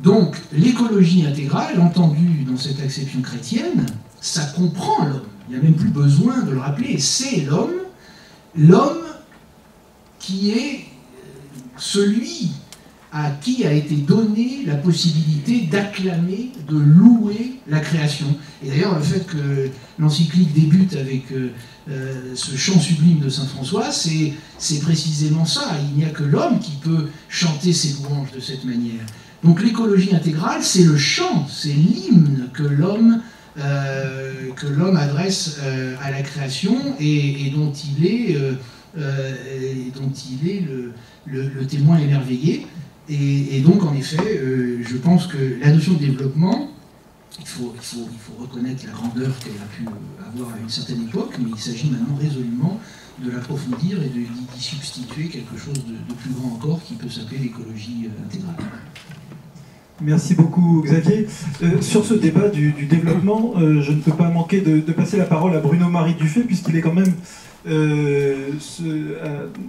Donc l'écologie intégrale, entendue dans cette acception chrétienne, ça comprend l'homme. Il n'y a même plus besoin de le rappeler. C'est l'homme qui est celui à qui a été donnée la possibilité d'acclamer, de louer la création. Et d'ailleurs, le fait que l'encyclique débute avec ce chant sublime de saint François, c'est précisément ça. Il n'y a que l'homme qui peut chanter ses louanges de cette manière. Donc l'écologie intégrale, c'est le chant, c'est l'hymne que l'homme adresse à la création et dont il est le témoin émerveillé. Et donc, en effet, je pense que la notion de développement, il faut reconnaître la grandeur qu'elle a pu avoir à une certaine époque, mais il s'agit maintenant résolument de l'approfondir et d'y substituer quelque chose de plus grand encore qui peut s'appeler l'écologie intégrale. Merci beaucoup Xavier. Sur ce débat du développement, je ne peux pas manquer de passer la parole à Bruno-Marie Dufay, puisqu'il est quand même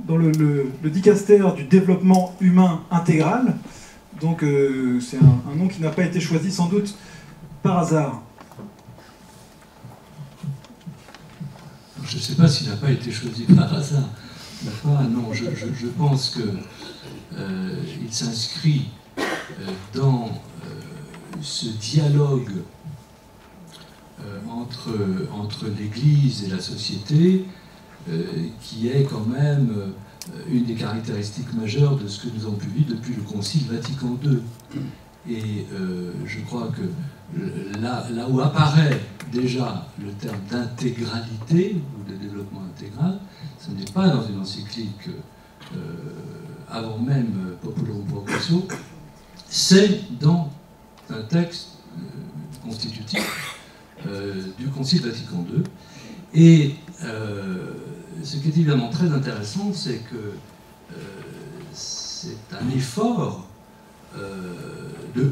dans le dicaster du développement humain intégral. Donc c'est un nom qui n'a pas été choisi sans doute par hasard. Je ne sais pas s'il n'a pas été choisi par hasard. Non, je pense qu'il s'inscrit dans ce dialogue entre l'Église et la société, qui est quand même une des caractéristiques majeures de ce que nous avons pu vivre depuis le Concile Vatican II. Et je crois que là où apparaît déjà le terme d'intégralité ou de développement intégral, ce n'est pas dans une encyclique avant même Populorum Progressio, c'est dans un texte constitutif du Concile Vatican II. Et ce qui est évidemment très intéressant, c'est que c'est un effort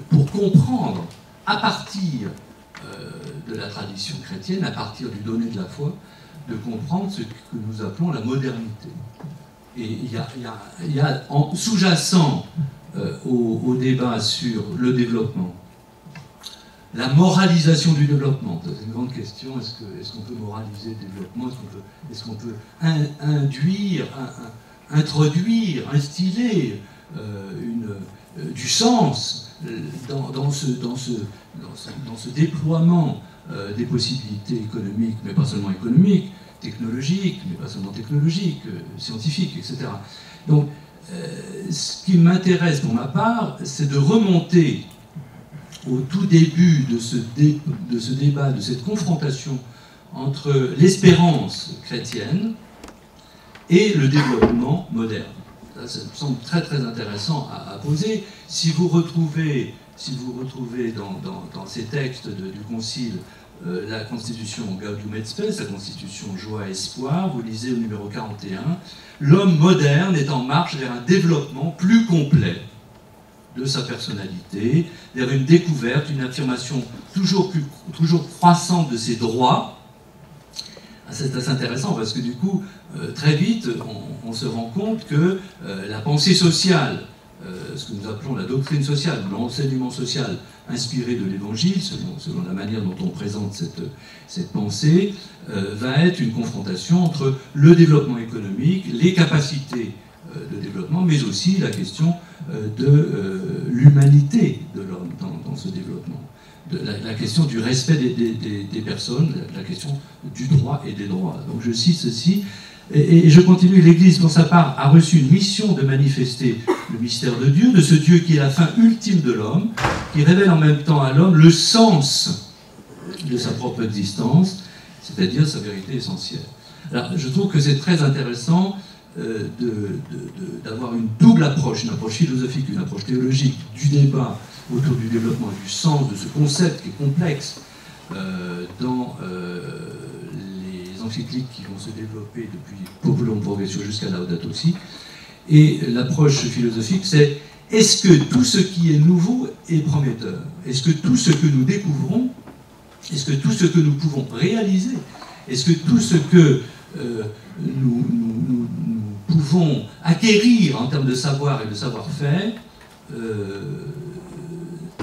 pour comprendre, à partir de la tradition chrétienne, à partir du donné de la foi, de comprendre ce que nous appelons la modernité. Et il y a en sous-jacent au débat sur le développement, la moralisation du développement. C'est une grande question. Est-ce qu'on peut moraliser le développement? Est-ce qu'on peut introduire, instiller du sens dans ce déploiement des possibilités économiques, mais pas seulement économiques, technologiques, mais pas seulement technologiques, scientifiques, etc. Donc, ce qui m'intéresse pour ma part, c'est de remonter au tout début de ce débat, de cette confrontation entre l'espérance chrétienne et le développement moderne. Ça me semble très très intéressant à poser. Si vous retrouvez dans ces textes du Concile la constitution Gaudium et Spes, la constitution Joie et Espoir, vous lisez au numéro 41, l'homme moderne est en marche vers un développement plus complet de sa personnalité, vers une découverte, une affirmation toujours croissante de ses droits. C'est assez intéressant parce que du coup, très vite, on se rend compte que la pensée sociale, ce que nous appelons la doctrine sociale, l'enseignement social inspiré de l'Évangile, selon la manière dont on présente cette pensée, va être une confrontation entre le développement économique, les capacités de développement, mais aussi la question de l'humanité de l'homme dans ce développement. La question du respect des personnes, la question du droit et des droits. Donc je cite ceci, et je continue. L'Église, pour sa part, a reçu une mission de manifester le mystère de Dieu, de ce Dieu qui est la fin ultime de l'homme, qui révèle en même temps à l'homme le sens de sa propre existence, c'est-à-dire sa vérité essentielle. Alors je trouve que c'est très intéressant d'avoir une double approche, une approche philosophique, une approche théologique du débat autour du développement et du sens de ce concept qui est complexe dans les encycliques qui vont se développer depuis Populorum Progressio jusqu'à Laudato Si. Et l'approche philosophique, c'est: est-ce que tout ce qui est nouveau est prometteur? Est-ce que tout ce que nous découvrons, est-ce que tout ce que nous pouvons réaliser, est-ce que tout ce que nous pouvons acquérir en termes de savoir et de savoir-faire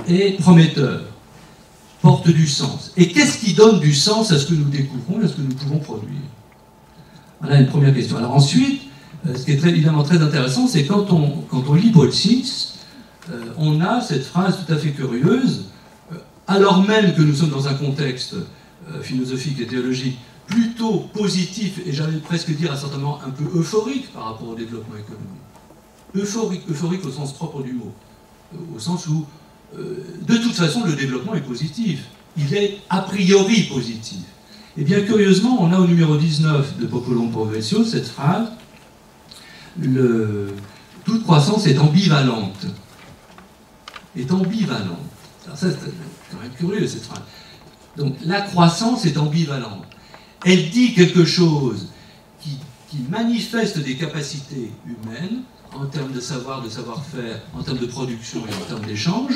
est prometteur, porte du sens? Et qu'est-ce qui donne du sens à ce que nous découvrons, à ce que nous pouvons produire? Voilà une première question. Alors ensuite, ce qui est évidemment très intéressant, c'est quand on lit Paul VI, on a cette phrase tout à fait curieuse, alors même que nous sommes dans un contexte philosophique et théologique plutôt positif, et j'allais presque dire à certains moments un peu euphorique par rapport au développement économique. Euphorique au sens propre du mot, au sens où, de toute façon, le développement est positif. Il est a priori positif. Et bien curieusement, on a au numéro 19 de Populorum Progressio cette phrase: toute croissance est ambivalente. est ambivalente. Alors ça, c'est quand même curieux, cette phrase. Donc, la croissance est ambivalente. Elle dit quelque chose qui manifeste des capacités humaines, en termes de savoir, de savoir-faire, en termes de production et en termes d'échange.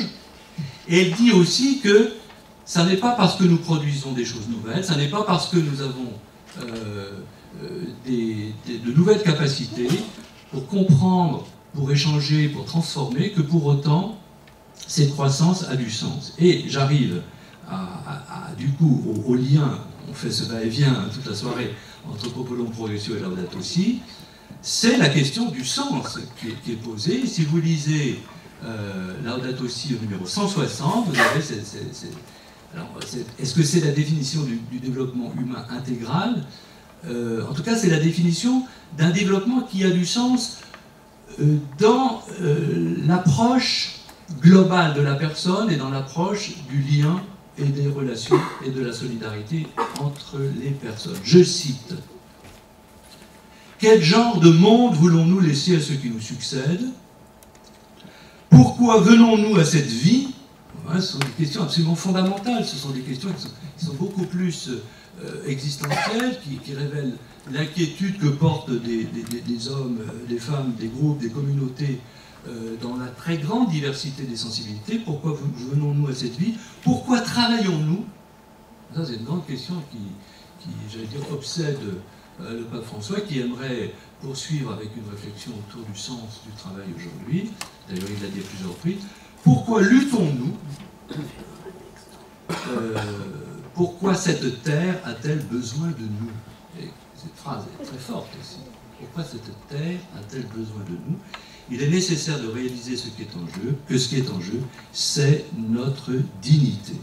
Et elle dit aussi que ça n'est pas parce que nous produisons des choses nouvelles, ça n'est pas parce que nous avons de nouvelles capacités pour comprendre, pour échanger, pour transformer, que pour autant, cette croissance a du sens. Et j'arrive du coup au lien, on fait ce va-et-vient toute la soirée entre Populum Progressio et Laudato Si, c'est la question du sens qui est posée. Si vous lisez Laudato Si au numéro 160, vous avez alors, est-ce que c'est la définition du développement humain intégral? En tout cas, c'est la définition d'un développement qui a du sens dans l'approche globale de la personne et dans l'approche du lien et des relations et de la solidarité entre les personnes. Je cite: quel genre de monde voulons-nous laisser à ceux qui nous succèdent? Pourquoi venons-nous à cette vie? Ce sont des questions absolument fondamentales, ce sont des questions qui sont beaucoup plus existentielles, qui révèlent l'inquiétude que portent des hommes, des femmes, des groupes, des communautés dans la très grande diversité des sensibilités. Pourquoi venons-nous à cette vie? Pourquoi travaillons-nous? Ça, c'est une grande question qui j'allais dire, obsède le pape François, qui aimerait poursuivre avec une réflexion autour du sens du travail aujourd'hui. D'ailleurs, il l'a dit à plusieurs reprises. Pourquoi luttons-nous? Pourquoi cette terre a-t-elle besoin de nous? Et cette phrase est très forte aussi. Pourquoi cette terre a-t-elle besoin de nous? Il est nécessaire de réaliser ce qui est en jeu, que ce qui est en jeu, c'est notre dignité.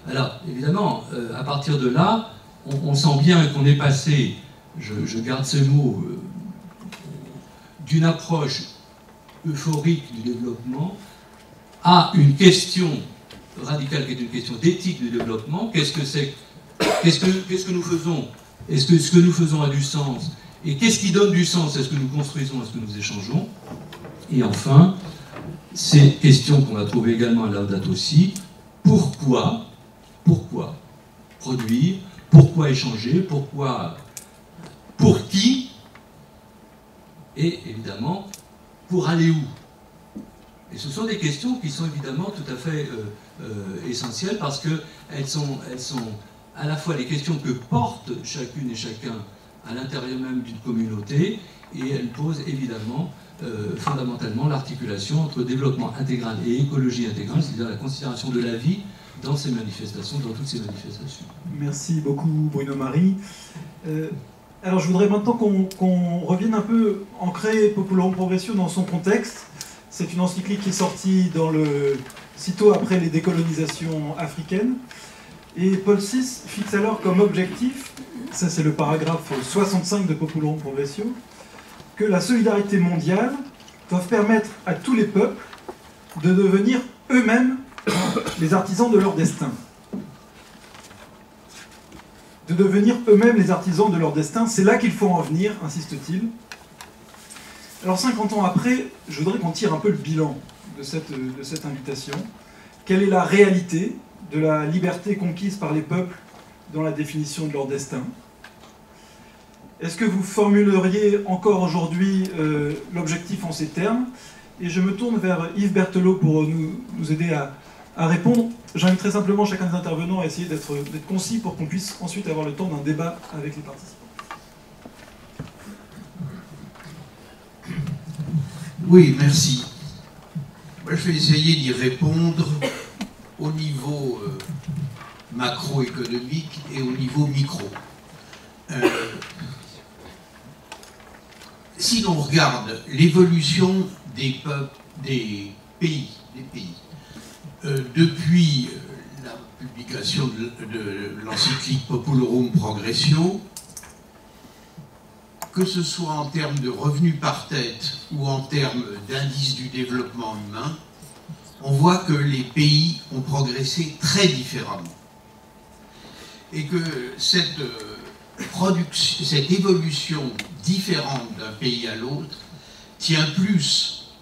Alors, évidemment, à partir de là, on sent bien qu'on est passé, je garde ce mot, d'une approche euphorique du développement à une question radicale qui est une question d'éthique du développement. Qu'est-ce que nous faisons? Est-ce que ce que nous faisons a du sens? Et qu'est-ce qui donne du sens? Est-ce que nous construisons? Est-ce que nous échangeons? Et enfin, ces questions qu'on va trouver également à Laudato Si: pourquoi produire? Pourquoi échanger? Pour qui? Et évidemment, pour aller où? Et ce sont des questions qui sont évidemment tout à fait essentielles, parce qu'elles sont à la fois les questions que portent chacune et chacun à l'intérieur même d'une communauté, et elles posent évidemment fondamentalement l'articulation entre développement intégral et écologie intégrale, c'est-à-dire la considération de la vie dans ces manifestations, dans toutes ces manifestations. Merci beaucoup Bruno-Marie. Alors je voudrais maintenant qu'on revienne un peu ancrer Populum Progressio dans son contexte. C'est une encyclique qui est sortie sitôt après les décolonisations africaines. Et Paul VI fixe alors comme objectif, ça c'est le paragraphe 65 de Populum Progressio, que la solidarité mondiale doit permettre à tous les peuples de devenir eux-mêmes les artisans de leur destin. De devenir eux-mêmes les artisans de leur destin, c'est là qu'il faut en venir, insiste-t-il. Alors 50 ans après, je voudrais qu'on tire un peu le bilan de cette invitation. Quelle est la réalité de la liberté conquise par les peuples dans la définition de leur destin? Est-ce que vous formuleriez encore aujourd'hui l'objectif en ces termes? Et je me tourne vers Yves Berthelot pour nous aider à répondre. J'invite très simplement chacun des intervenants à essayer d'être concis pour qu'on puisse ensuite avoir le temps d'un débat avec les participants. Oui, merci. Moi, je vais essayer d'y répondre au niveau macroéconomique et au niveau micro. Si l'on regarde l'évolution des pays, depuis la publication de l'encyclique Populum Progressio, que ce soit en termes de revenus par tête ou en termes d'indice du développement humain, on voit que les pays ont progressé très différemment. Et que cette évolution différente d'un pays à l'autre tient plus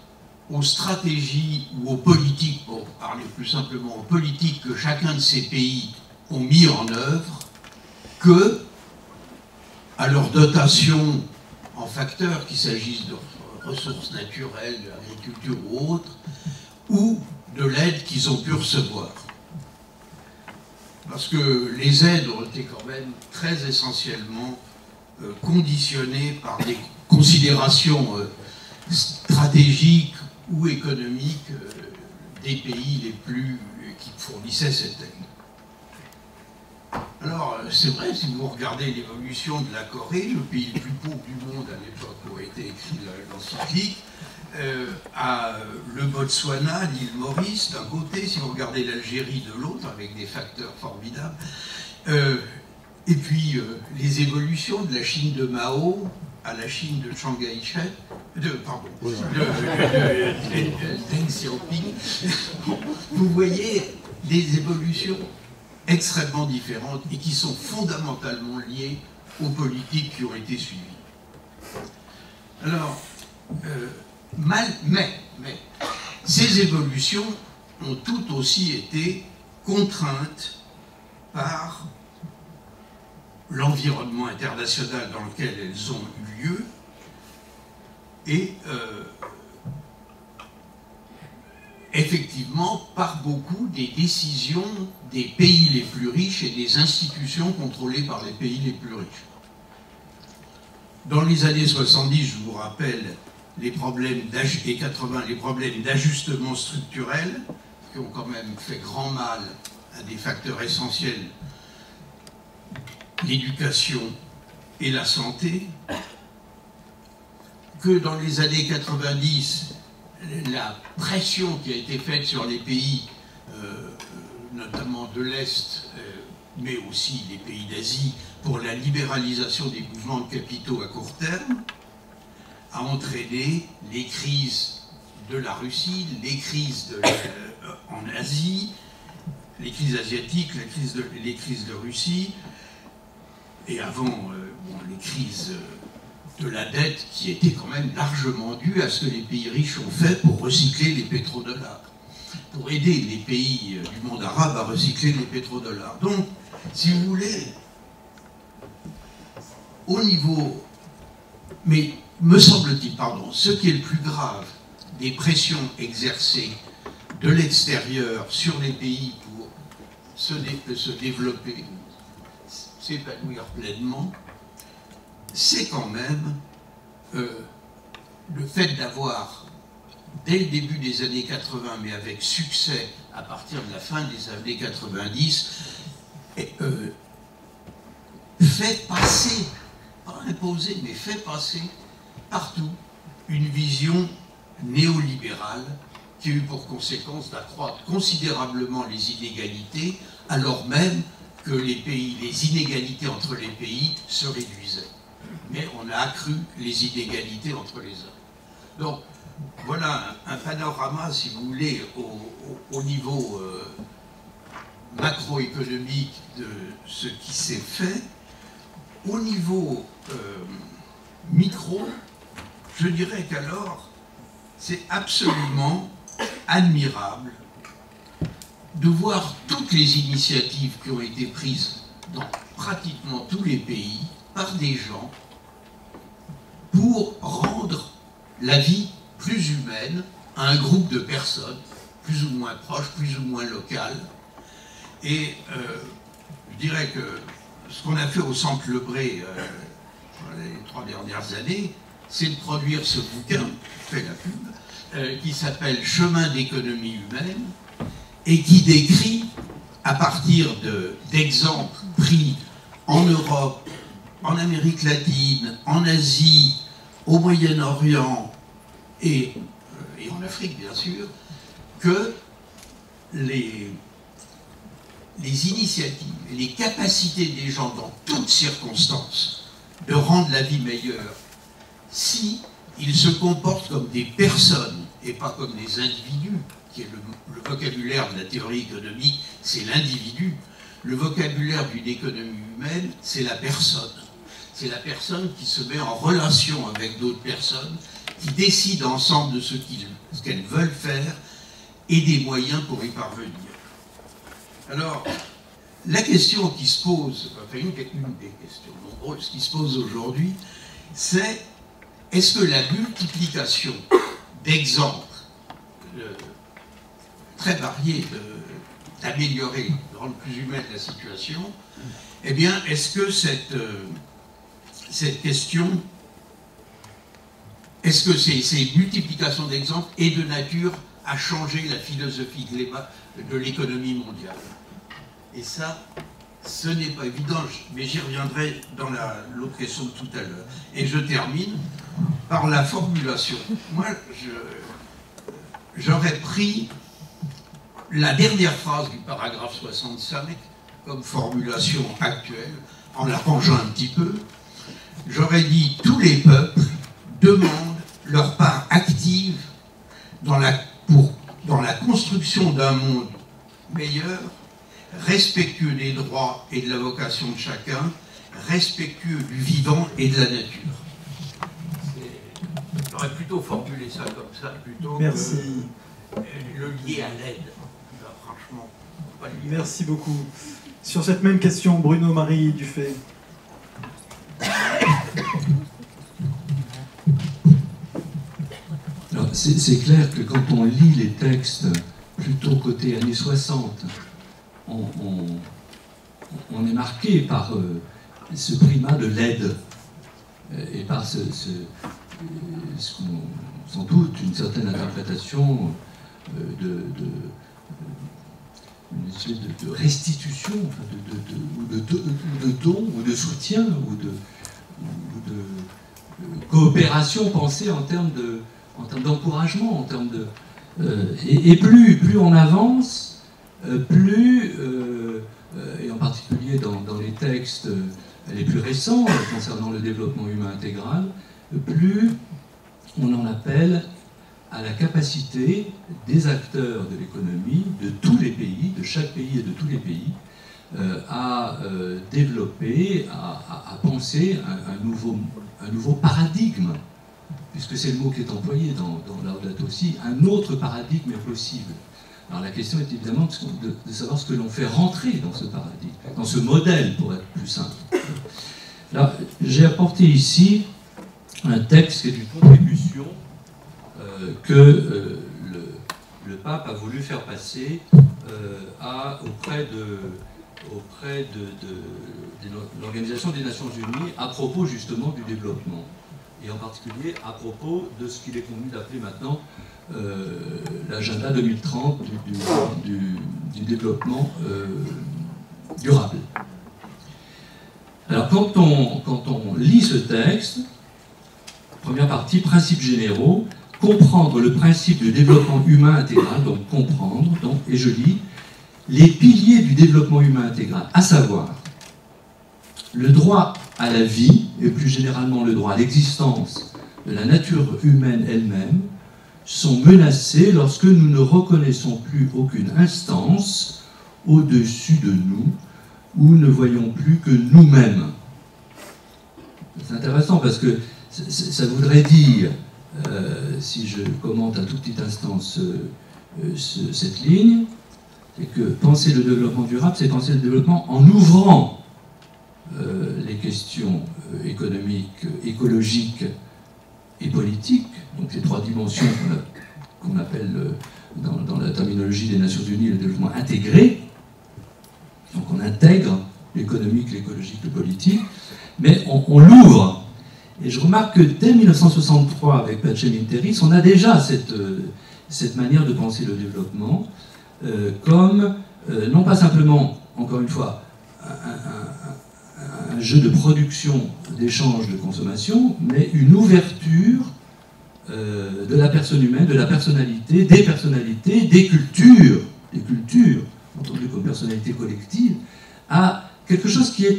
aux stratégies ou aux politiques, pour parler plus simplement aux politiques que chacun de ces pays ont mis en œuvre, que à leur dotation en facteurs, qu'il s'agisse de ressources naturelles, de l'agriculture ou autres, ou de l'aide qu'ils ont pu recevoir. Parce que les aides ont été quand même très essentiellement conditionnées par des considérations stratégiques ou économiques des pays qui fournissaient cette aide. Alors, c'est vrai, si vous regardez l'évolution de la Corée, le pays le plus pauvre du monde à l'époque où a été écrit l'encyclique, à le Botswana, l'île Maurice d'un côté, si vous regardez l'Algérie de l'autre, avec des facteurs formidables, et puis les évolutions de la Chine de Mao à la Chine de Chiang Kai-shek, de Deng Xiaoping, vous voyez des évolutions extrêmement différentes et qui sont fondamentalement liées aux politiques qui ont été suivies. Alors, mais ces évolutions ont toutes aussi été contraintes par l'environnement international dans lequel elles ont eu lieu et effectivement par beaucoup des décisions des pays les plus riches et des institutions contrôlées par les pays les plus riches. Dans les années 70, je vous rappelle, les problèmes et 80, les problèmes d'ajustement structurel qui ont quand même fait grand mal à des facteurs essentiels, l'éducation et la santé, que dans les années 90, la pression qui a été faite sur les pays, notamment de l'Est, mais aussi les pays d'Asie, pour la libéralisation des mouvements de capitaux à court terme, a entraîné les crises de la Russie, les crises en Asie, les crises asiatiques, les crises de Russie, et avant les crises de la dette qui étaient quand même largement dues à ce que les pays riches ont fait pour recycler les pétrodollars, pour aider les pays du monde arabe à recycler les pétrodollars. Donc, si vous voulez, au niveau, mais me semble-t-il, pardon, ce qui est le plus grave des pressions exercées de l'extérieur sur les pays pour se développer, s'épanouir pleinement, c'est quand même le fait d'avoir, dès le début des années 80, mais avec succès à partir de la fin des années 90, fait passer, pas imposer, mais fait passer partout une vision néolibérale qui a eu pour conséquence d'accroître considérablement les inégalités, alors même que les inégalités entre les pays se réduisaient. Mais on a accru les inégalités entre les hommes. Donc, voilà un panorama, si vous voulez, au niveau macroéconomique de ce qui s'est fait. Au niveau micro, je dirais qu'alors, c'est absolument admirable de voir toutes les initiatives qui ont été prises dans pratiquement tous les pays par des gens pour rendre la vie plus humaine à un groupe de personnes, plus ou moins proches, plus ou moins locales. Et je dirais que ce qu'on a fait au Centre Lebré les 3 dernières années, c'est de produire ce bouquin, je fais la pub, qui s'appelle « Chemin d'économie humaine » et qui décrit, à partir d'exemples pris en Europe, en Amérique latine, en Asie, au Moyen-Orient et en Afrique, bien sûr, que les initiatives et les capacités des gens dans toutes circonstances de rendre la vie meilleure, si ils se comportent comme des personnes et pas comme des individus, qui est le vocabulaire de la théorie économique, c'est l'individu. Le vocabulaire d'une économie humaine, c'est la personne. C'est la personne qui se met en relation avec d'autres personnes qui décident ensemble de ce qu'elles veulent faire et des moyens pour y parvenir. Alors, la question qui se pose, enfin une des questions nombreuses qui se pose aujourd'hui, c'est est-ce que la multiplication d'exemples très variés d'améliorer, de rendre plus humaine la situation, eh bien, est-ce que cette question, est-ce que ces multiplications d'exemples est de nature à changer la philosophie de l'économie mondiale? Et ça, ce n'est pas évident, mais j'y reviendrai dans l'autre question de tout à l'heure. Et je termine par la formulation. Moi, j'aurais pris la dernière phrase du paragraphe 65 comme formulation actuelle, en l'arrangeant un petit peu. J'aurais dit « Tous les peuples demandent leur part active dans la construction d'un monde meilleur, respectueux des droits et de la vocation de chacun, respectueux du vivant et de la nature. » J'aurais plutôt formulé ça comme ça, plutôt Merci. que le lier à l'aide. Franchement, pas le lier. Merci beaucoup. Sur cette même question, Bruno-Marie Dufay. C'est clair que quand on lit les textes plutôt côté années 60, on est marqué par ce primat de l'aide et par sans doute une certaine interprétation une espèce de restitution, ou de don, ou de soutien, ou de coopération pensée en termes d'encouragement, en termes de... et plus on avance, plus, et en particulier dans les textes les plus récents concernant le développement humain intégral, plus on en appelle à la capacité des acteurs de l'économie, de tous les pays, de chaque pays et de tous les pays, à développer, à penser un nouveau paradigme, puisque c'est le mot qui est employé dans Laudato Si, un autre paradigme est possible. Alors la question est évidemment de savoir ce que l'on fait rentrer dans ce paradigme, dans ce modèle, pour être plus simple. Alors, j'ai apporté ici un texte qui est une contribution que le pape a voulu faire passer auprès de l'Organisation des Nations Unies à propos justement du développement, et en particulier à propos de ce qu'il est convenu d'appeler maintenant l'agenda 2030 du développement durable. Alors quand on lit ce texte, première partie, principes généraux, comprendre le principe du développement humain intégral, donc comprendre, et je lis, les piliers du développement humain intégral, à savoir le droit à la vie, et plus généralement le droit à l'existence de la nature humaine elle-même, sont menacés lorsque nous ne reconnaissons plus aucune instance au-dessus de nous, ou ne voyons plus que nous-mêmes. C'est intéressant parce que ça voudrait dire, si je commente un tout petit instant cette ligne, c'est que penser le développement durable, c'est penser le développement en ouvrant les questions économiques, écologiques et politiques, donc les trois dimensions qu'on appelle dans la terminologie des Nations Unies le développement intégré. Donc on intègre l'économique, l'écologique, le politique, mais on l'ouvre. Et je remarque que dès 1963, avec Pacem-in-Terris, on a déjà cette manière de penser le développement comme, non pas simplement, encore une fois, un jeu de production, d'échange, de consommation, mais une ouverture de la personne humaine, de la personnalité, des cultures, entendues comme personnalité collective, à quelque chose qui est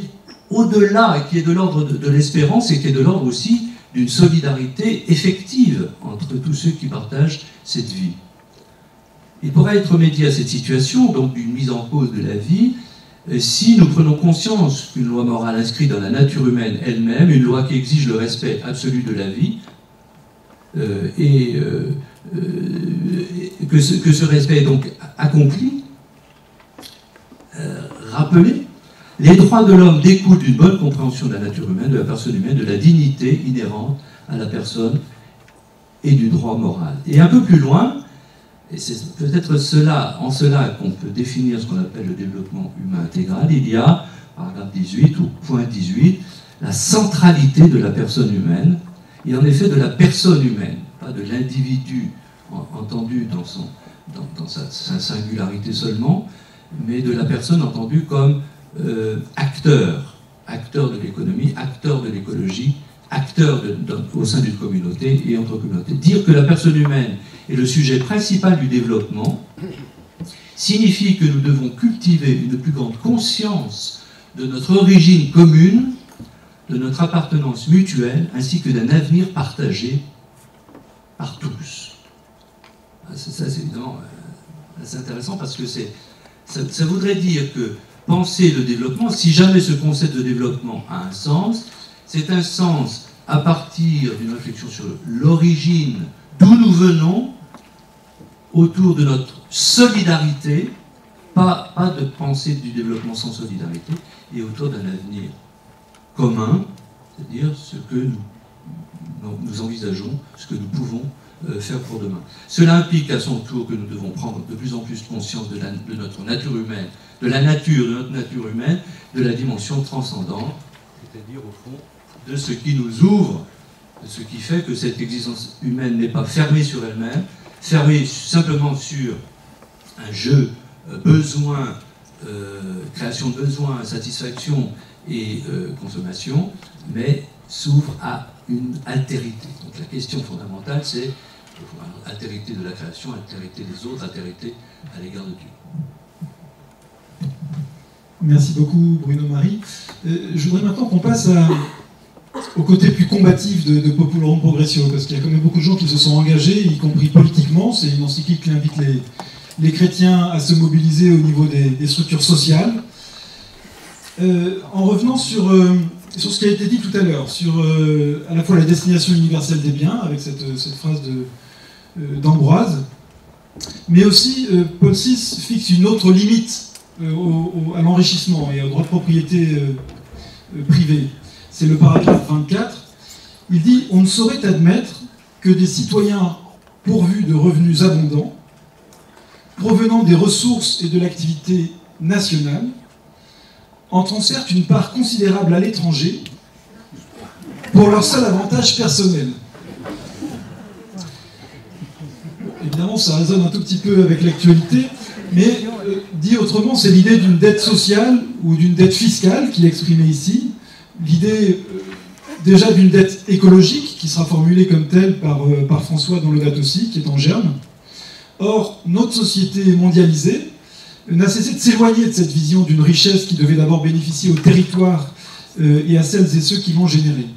au-delà, et qui est de l'ordre de l'espérance, et qui est de l'ordre aussi d'une solidarité effective entre tous ceux qui partagent cette vie. Il pourrait être remédié à cette situation, donc d'une mise en cause de la vie, si nous prenons conscience qu'une loi morale inscrite dans la nature humaine elle-même, une loi qui exige le respect absolu de la vie, que ce respect est donc accompli, rappelé. Les droits de l'homme découlent d'une bonne compréhension de la nature humaine, de la personne humaine, de la dignité inhérente à la personne et du droit moral. Et un peu plus loin, et c'est peut-être en cela qu'on peut définir ce qu'on appelle le développement humain intégral, il y a, paragraphe 18 ou point 18, la centralité de la personne humaine, et en effet de la personne humaine, pas de l'individu entendu dans sa singularité seulement, mais de la personne entendue comme acteur de l'économie, acteur de l'écologie, acteur au sein d'une communauté et entre communautés. Dire que la personne humaine est le sujet principal du développement signifie que nous devons cultiver une plus grande conscience de notre origine commune, de notre appartenance mutuelle, ainsi que d'un avenir partagé par tous. Ça, c'est évidemment assez intéressant parce que ça voudrait dire que penser le développement, si jamais ce concept de développement a un sens, c'est un sens à partir d'une réflexion sur l'origine, d'où nous venons, autour de notre solidarité, pas de pensée du développement sans solidarité, et autour d'un avenir commun, c'est-à-dire ce que nous envisageons, ce que nous pouvons faire pour demain. Cela implique à son tour que nous devons prendre de plus en plus conscience de notre nature humaine, de la nature de notre nature humaine, de la dimension transcendante, c'est-à-dire au fond de ce qui nous ouvre, de ce qui fait que cette existence humaine n'est pas fermée sur elle-même, fermée simplement sur un jeu besoin, création de besoins, satisfaction et consommation, mais s'ouvre à une altérité. Donc la question fondamentale, c'est altérité de la création, altérité des autres, altérité à l'égard de Dieu. Merci beaucoup Bruno Marie. Je voudrais maintenant qu'on passe au côté plus combatif de Populorum Progressio, parce qu'il y a quand même beaucoup de gens qui se sont engagés, y compris politiquement. C'est une encyclique qui invite les chrétiens à se mobiliser au niveau des structures sociales. En revenant sur ce qui a été dit tout à l'heure, sur à la fois la destination universelle des biens, avec cette phrase d'Ambroise, mais aussi Paul VI fixe une autre limite à l'enrichissement et au droit de propriété privée. C'est le paragraphe 24. Il dit « On ne saurait admettre que des citoyens pourvus de revenus abondants, provenant des ressources et de l'activité nationale, en transfèrent une part considérable à l'étranger pour leur seul avantage personnel. » Évidemment, ça résonne un tout petit peu avec l'actualité, mais dit autrement, c'est l'idée d'une dette sociale ou d'une dette fiscale qui est exprimée ici. L'idée déjà d'une dette écologique qui sera formulée comme telle par François dans Laudato Si, qui est en germe. Or, notre société mondialisée n'a cessé de s'éloigner de cette vision d'une richesse qui devait d'abord bénéficier au territoire et à celles et ceux qui l'ont générée.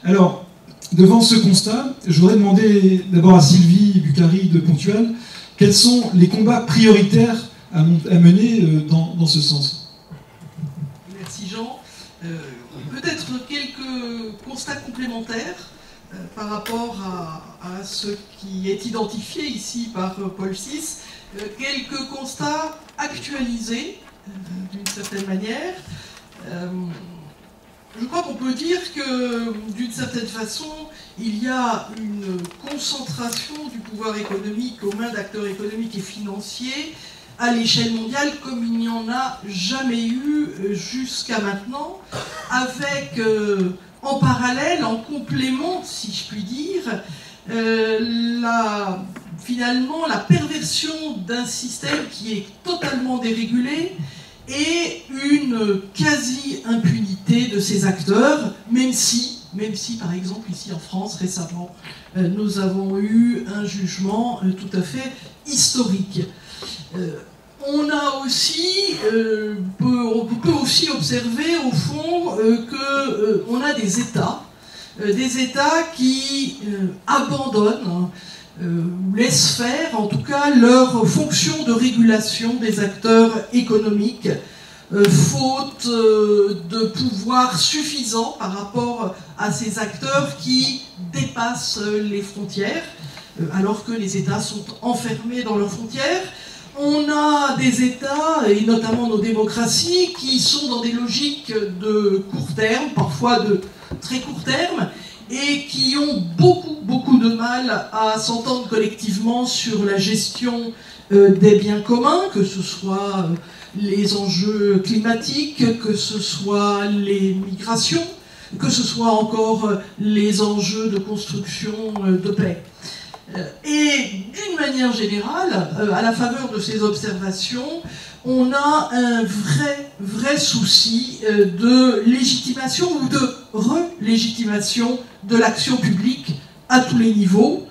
Alors, devant ce constat, je voudrais demander d'abord à Sylvie Bucari de Pontual quels sont les combats prioritaires à mener dans ce sens. Merci Jean. Peut-être quelques constats complémentaires par rapport à ce qui est identifié ici par Paul VI, quelques constats actualisés d'une certaine manière. Je crois qu'on peut dire que d'une certaine façon, il y a une concentration du pouvoir économique aux mains d'acteurs économiques et financiers à l'échelle mondiale comme il n'y en a jamais eu jusqu'à maintenant, avec en parallèle, en complément, si je puis dire, finalement la perversion d'un système qui est totalement dérégulé et une quasi-impunité de ces acteurs, même si, par exemple, ici en France, récemment, nous avons eu un jugement tout à fait historique. On a aussi, on peut aussi observer au fond qu'on a des États qui abandonnent ou laissent faire en tout cas leur fonction de régulation des acteurs économiques faute de pouvoir suffisant par rapport à ces acteurs qui dépassent les frontières, alors que les États sont enfermés dans leurs frontières. On a des États, et notamment nos démocraties, qui sont dans des logiques de court terme, parfois de très court terme, et qui ont beaucoup de mal à s'entendre collectivement sur la gestion des biens communs, que ce soit les enjeux climatiques, que ce soit les migrations, que ce soit encore les enjeux de construction de paix. Et d'une manière générale, à la faveur de ces observations, on a un vrai souci de légitimation ou de relégitimation de l'action publique à tous les niveaux,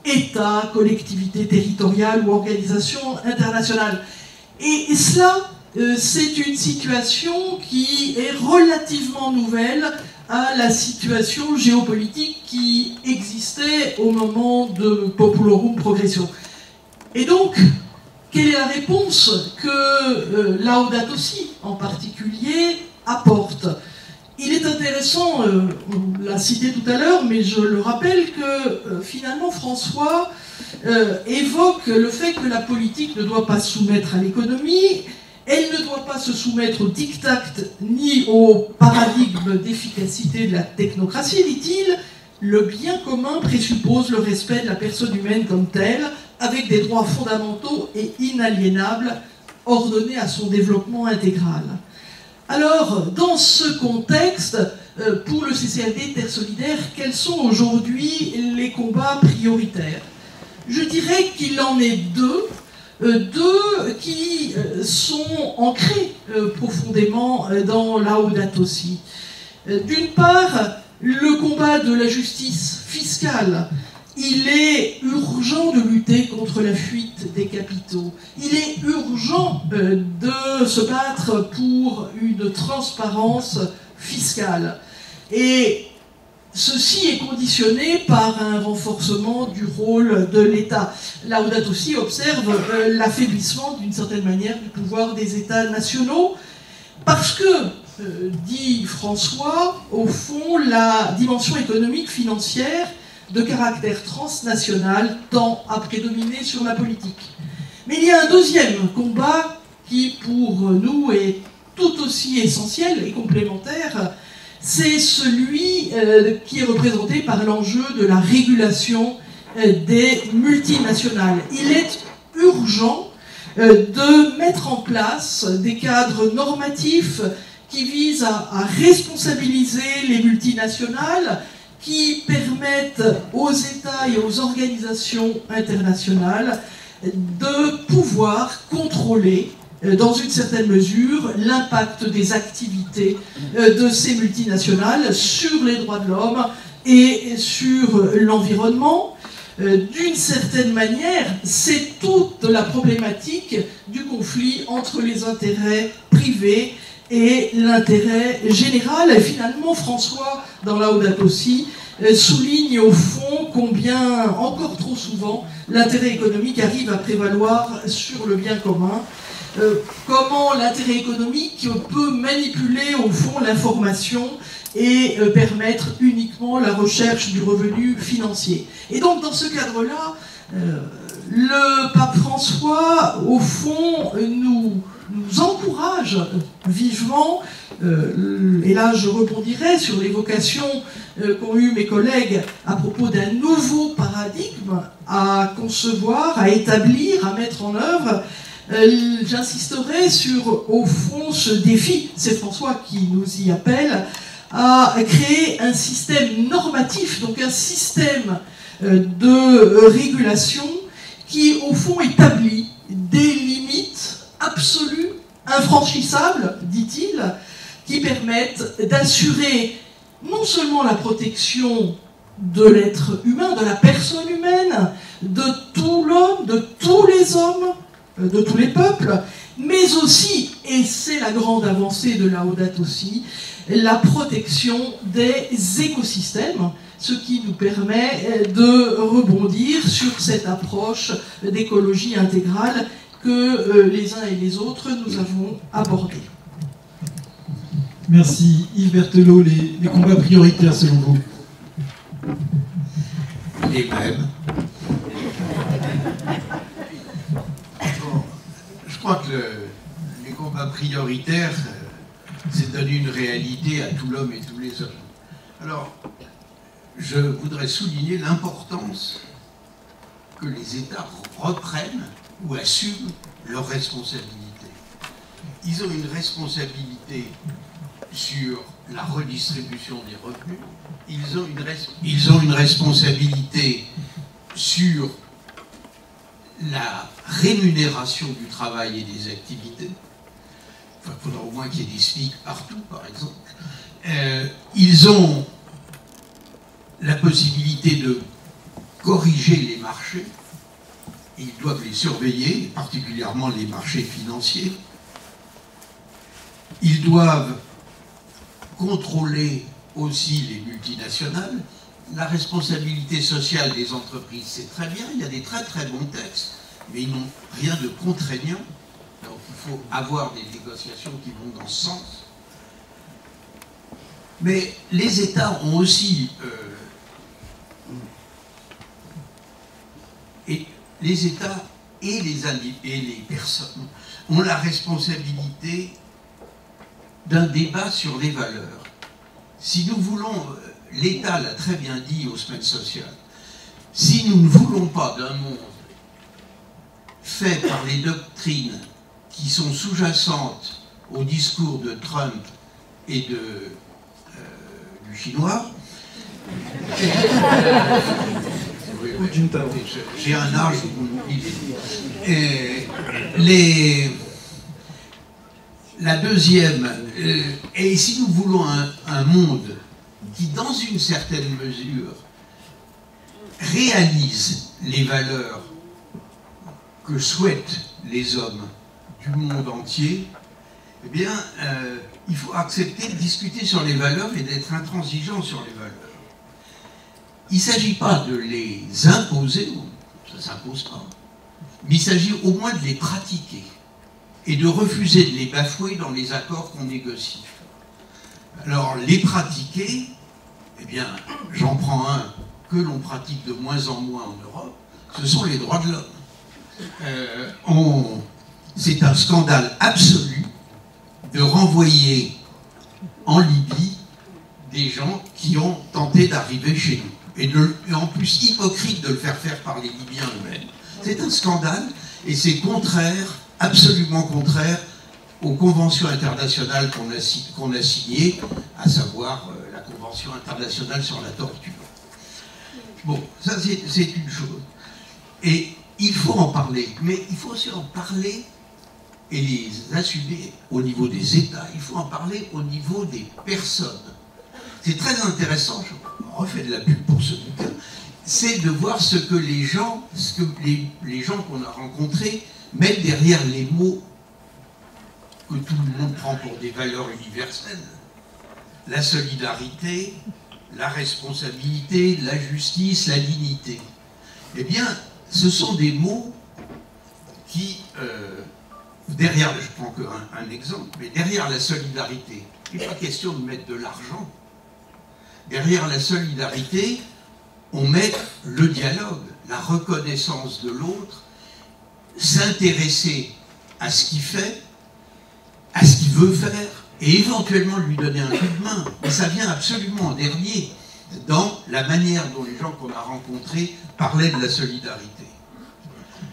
État, collectivité territoriale ou organisation internationale. Et cela, c'est une situation qui est relativement nouvelle à la situation géopolitique qui existait au moment de Populorum Progressio. Et donc, quelle est la réponse que Laudato Si, en particulier, apporte? Il est intéressant, on l'a cité tout à l'heure, mais je le rappelle que finalement François évoque le fait que la politique ne doit pas se soumettre à l'économie. Elle ne doit pas se soumettre au diktat ni au paradigme d'efficacité de la technocratie, dit-il. Le bien commun présuppose le respect de la personne humaine comme telle, avec des droits fondamentaux et inaliénables, ordonnés à son développement intégral. Alors, dans ce contexte, pour le CCFD Terre Solidaire, quels sont aujourd'hui les combats prioritaires? Je dirais qu'il en est deux qui sont ancrés profondément dans Laudato Si. D'une part, le combat de la justice fiscale. Il est urgent de lutter contre la fuite des capitaux. Il est urgent de se battre pour une transparence fiscale. Et ceci est conditionné par un renforcement du rôle de l'État. Laudato Si observe l'affaiblissement, d'une certaine manière, du pouvoir des États nationaux, parce que, dit François, au fond, la dimension économique financière de caractère transnational tend à prédominer sur la politique. Mais il y a un deuxième combat qui, pour nous, est tout aussi essentiel et complémentaire. C'est celui qui est représenté par l'enjeu de la régulation des multinationales. Il est urgent de mettre en place des cadres normatifs qui visent à responsabiliser les multinationales, qui permettent aux États et aux organisations internationales de pouvoir contrôler dans une certaine mesure l'impact des activités de ces multinationales sur les droits de l'homme et sur l'environnement. D'une certaine manière, c'est toute la problématique du conflit entre les intérêts privés et l'intérêt général. Et finalement, François, dans Laudato Si, souligne au fond combien, encore trop souvent, l'intérêt économique arrive à prévaloir sur le bien commun. Comment l'intérêt économique peut manipuler au fond l'information et permettre uniquement la recherche du revenu financier. Et donc dans ce cadre-là, le pape François, au fond, nous encourage vivement, et là je rebondirai sur l'évocation qu'ont eu mes collègues à propos d'un nouveau paradigme à concevoir, à établir, à mettre en œuvre. J'insisterai sur, au fond, ce défi, c'est François qui nous y appelle, à créer un système normatif, donc un système de régulation qui, au fond, établit des limites absolues, infranchissables, dit-il, qui permettent d'assurer non seulement la protection de l'être humain, de la personne humaine, de tout l'homme, de tous les hommes, de tous les peuples, mais aussi, et c'est la grande avancée de Laudato Si, la protection des écosystèmes, ce qui nous permet de rebondir sur cette approche d'écologie intégrale que les uns et les autres nous avons abordée. Merci. Yves Berthelot, les combats prioritaires selon vous? Les mêmes. Bon, je crois que les combats prioritaires, c'est donner une réalité à tout l'homme et tous les hommes. Alors, je voudrais souligner l'importance que les États reprennent ou assument leurs responsabilités. Ils ont une responsabilité sur la redistribution des revenus, ils ont une responsabilité sur la rémunération du travail et des activités. Enfin, il faudra au moins qu'il y ait des SMIC partout, par exemple. Ils ont la possibilité de corriger les marchés. Ils doivent les surveiller, particulièrement les marchés financiers. Ils doivent contrôler aussi les multinationales. La responsabilité sociale des entreprises, c'est très bien, il y a des très très bons textes, mais ils n'ont rien de contraignant. Donc il faut avoir des négociations qui vont dans ce sens. Mais les États ont aussi... et les États et les personnes ont la responsabilité d'un débat sur les valeurs. Si nous voulons, l'État l'a très bien dit aux semaines sociales, si nous ne voulons pas d'un monde fait par les doctrines qui sont sous-jacentes au discours de Trump et du Chinois, j'ai un âge où vous l'oubliez. La deuxième, et si nous voulons un monde qui, dans une certaine mesure, réalise les valeurs que souhaitent les hommes du monde entier, eh bien, il faut accepter de discuter sur les valeurs et d'être intransigeant sur les valeurs. Il ne s'agit pas de les imposer, ça ne s'impose pas, mais il s'agit au moins de les pratiquer et de refuser de les bafouer dans les accords qu'on négocie. Alors, les pratiquer, eh bien, j'en prends un que l'on pratique de moins en moins en Europe, ce sont les droits de l'homme. C'est un scandale absolu de renvoyer en Libye des gens qui ont tenté d'arriver chez nous. Et en plus hypocrite de le faire par les Libyens eux-mêmes. C'est un scandale et c'est contraire, absolument contraire aux conventions internationales qu'on a signées, à savoir la Convention internationale sur la torture. Bon, ça c'est une chose. Et il faut en parler, mais il faut aussi en parler et les assumer au niveau des États, il faut en parler au niveau des personnes. C'est très intéressant, je refais de la pub pour ce bouquin, c'est de voir ce que les gens qu'on a rencontrés mettent derrière les mots que tout le monde prend pour des valeurs universelles. La solidarité, la responsabilité, la justice, la dignité. Eh bien, ce sont des mots qui, derrière, je prends qu'un exemple, mais derrière la solidarité, il n'est pas question de mettre de l'argent. Derrière la solidarité, on met le dialogue, la reconnaissance de l'autre, s'intéresser à ce qu'il fait, à ce qu'il veut faire, et éventuellement lui donner un coup de main. Et ça vient absolument en dernier dans la manière dont les gens qu'on a rencontrés parlaient de la solidarité.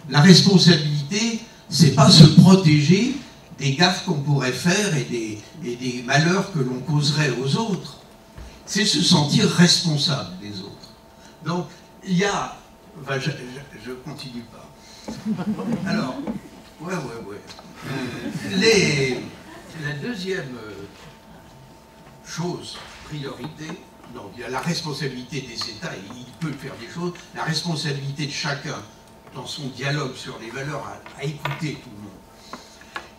La responsabilité, c'est pas se protéger des gaffes qu'on pourrait faire et des malheurs que l'on causerait aux autres. C'est se sentir responsable des autres. Donc, il y a... Enfin, je continue pas. Alors, ouais. La deuxième chose, priorité, donc il y a la responsabilité des États, et il peut faire des choses, la responsabilité de chacun dans son dialogue sur les valeurs, à écouter tout le monde.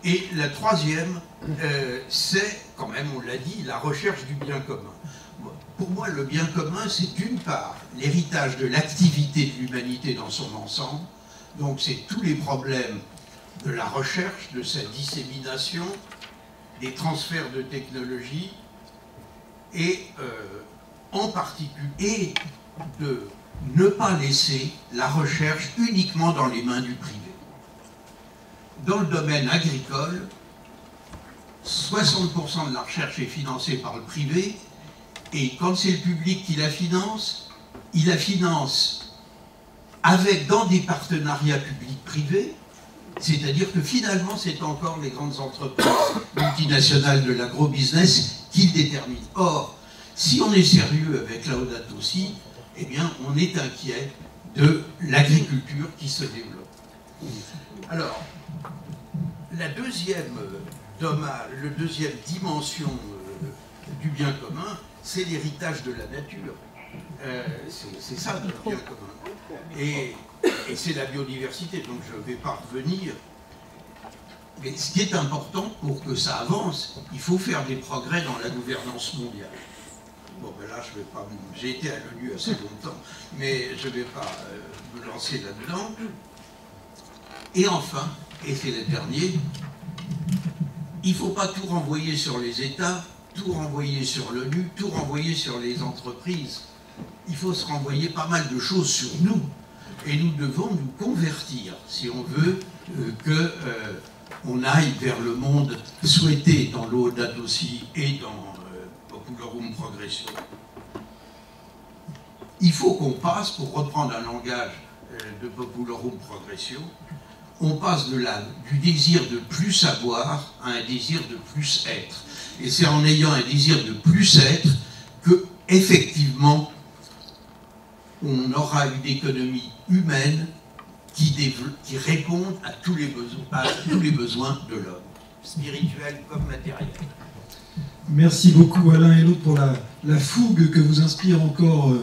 Et la troisième, c'est, quand même, on l'a dit, la recherche du bien commun. Pour moi, le bien commun, c'est d'une part l'héritage de l'activité de l'humanité dans son ensemble, donc c'est tous les problèmes de la recherche, de sa dissémination, des transferts de technologie et en particulier de ne pas laisser la recherche uniquement dans les mains du privé. Dans le domaine agricole, 60% de la recherche est financée par le privé, et quand c'est le public qui la finance, il la finance avec, dans des partenariats publics-privés, c'est-à-dire que finalement c'est encore les grandes entreprises multinationales de l'agro-business qui le déterminent. Or, si on est sérieux avec Laudato Si, eh bien on est inquiet de l'agriculture qui se développe. Alors, la deuxième dimension du bien commun, c'est l'héritage de la nature. C'est ça le bien commun. Et c'est la biodiversité, donc je ne vais pas revenir. Mais ce qui est important pour que ça avance, il faut faire des progrès dans la gouvernance mondiale. Bon, ben là, je vais pas. J'ai été à l'ONU assez longtemps, mais je ne vais pas me lancer là-dedans. Et enfin, et c'est le dernier, il ne faut pas tout renvoyer sur les États, tout renvoyer sur l'ONU, tout renvoyer sur les entreprises. Il faut se renvoyer pas mal de choses sur nous. Et nous devons nous convertir, si on veut qu'on aille vers le monde souhaité dans Laudato Si et dans Populorum Progressio. Il faut qu'on passe, pour reprendre un langage de Populorum Progressio, on passe du désir de plus savoir à un désir de plus être. Et c'est en ayant un désir de plus être que, effectivement, on aura une économie humaine qui réponde à tous les besoins de l'homme, spirituel comme matériel. Merci beaucoup à l'un et l'autre pour la fougue que vous inspire encore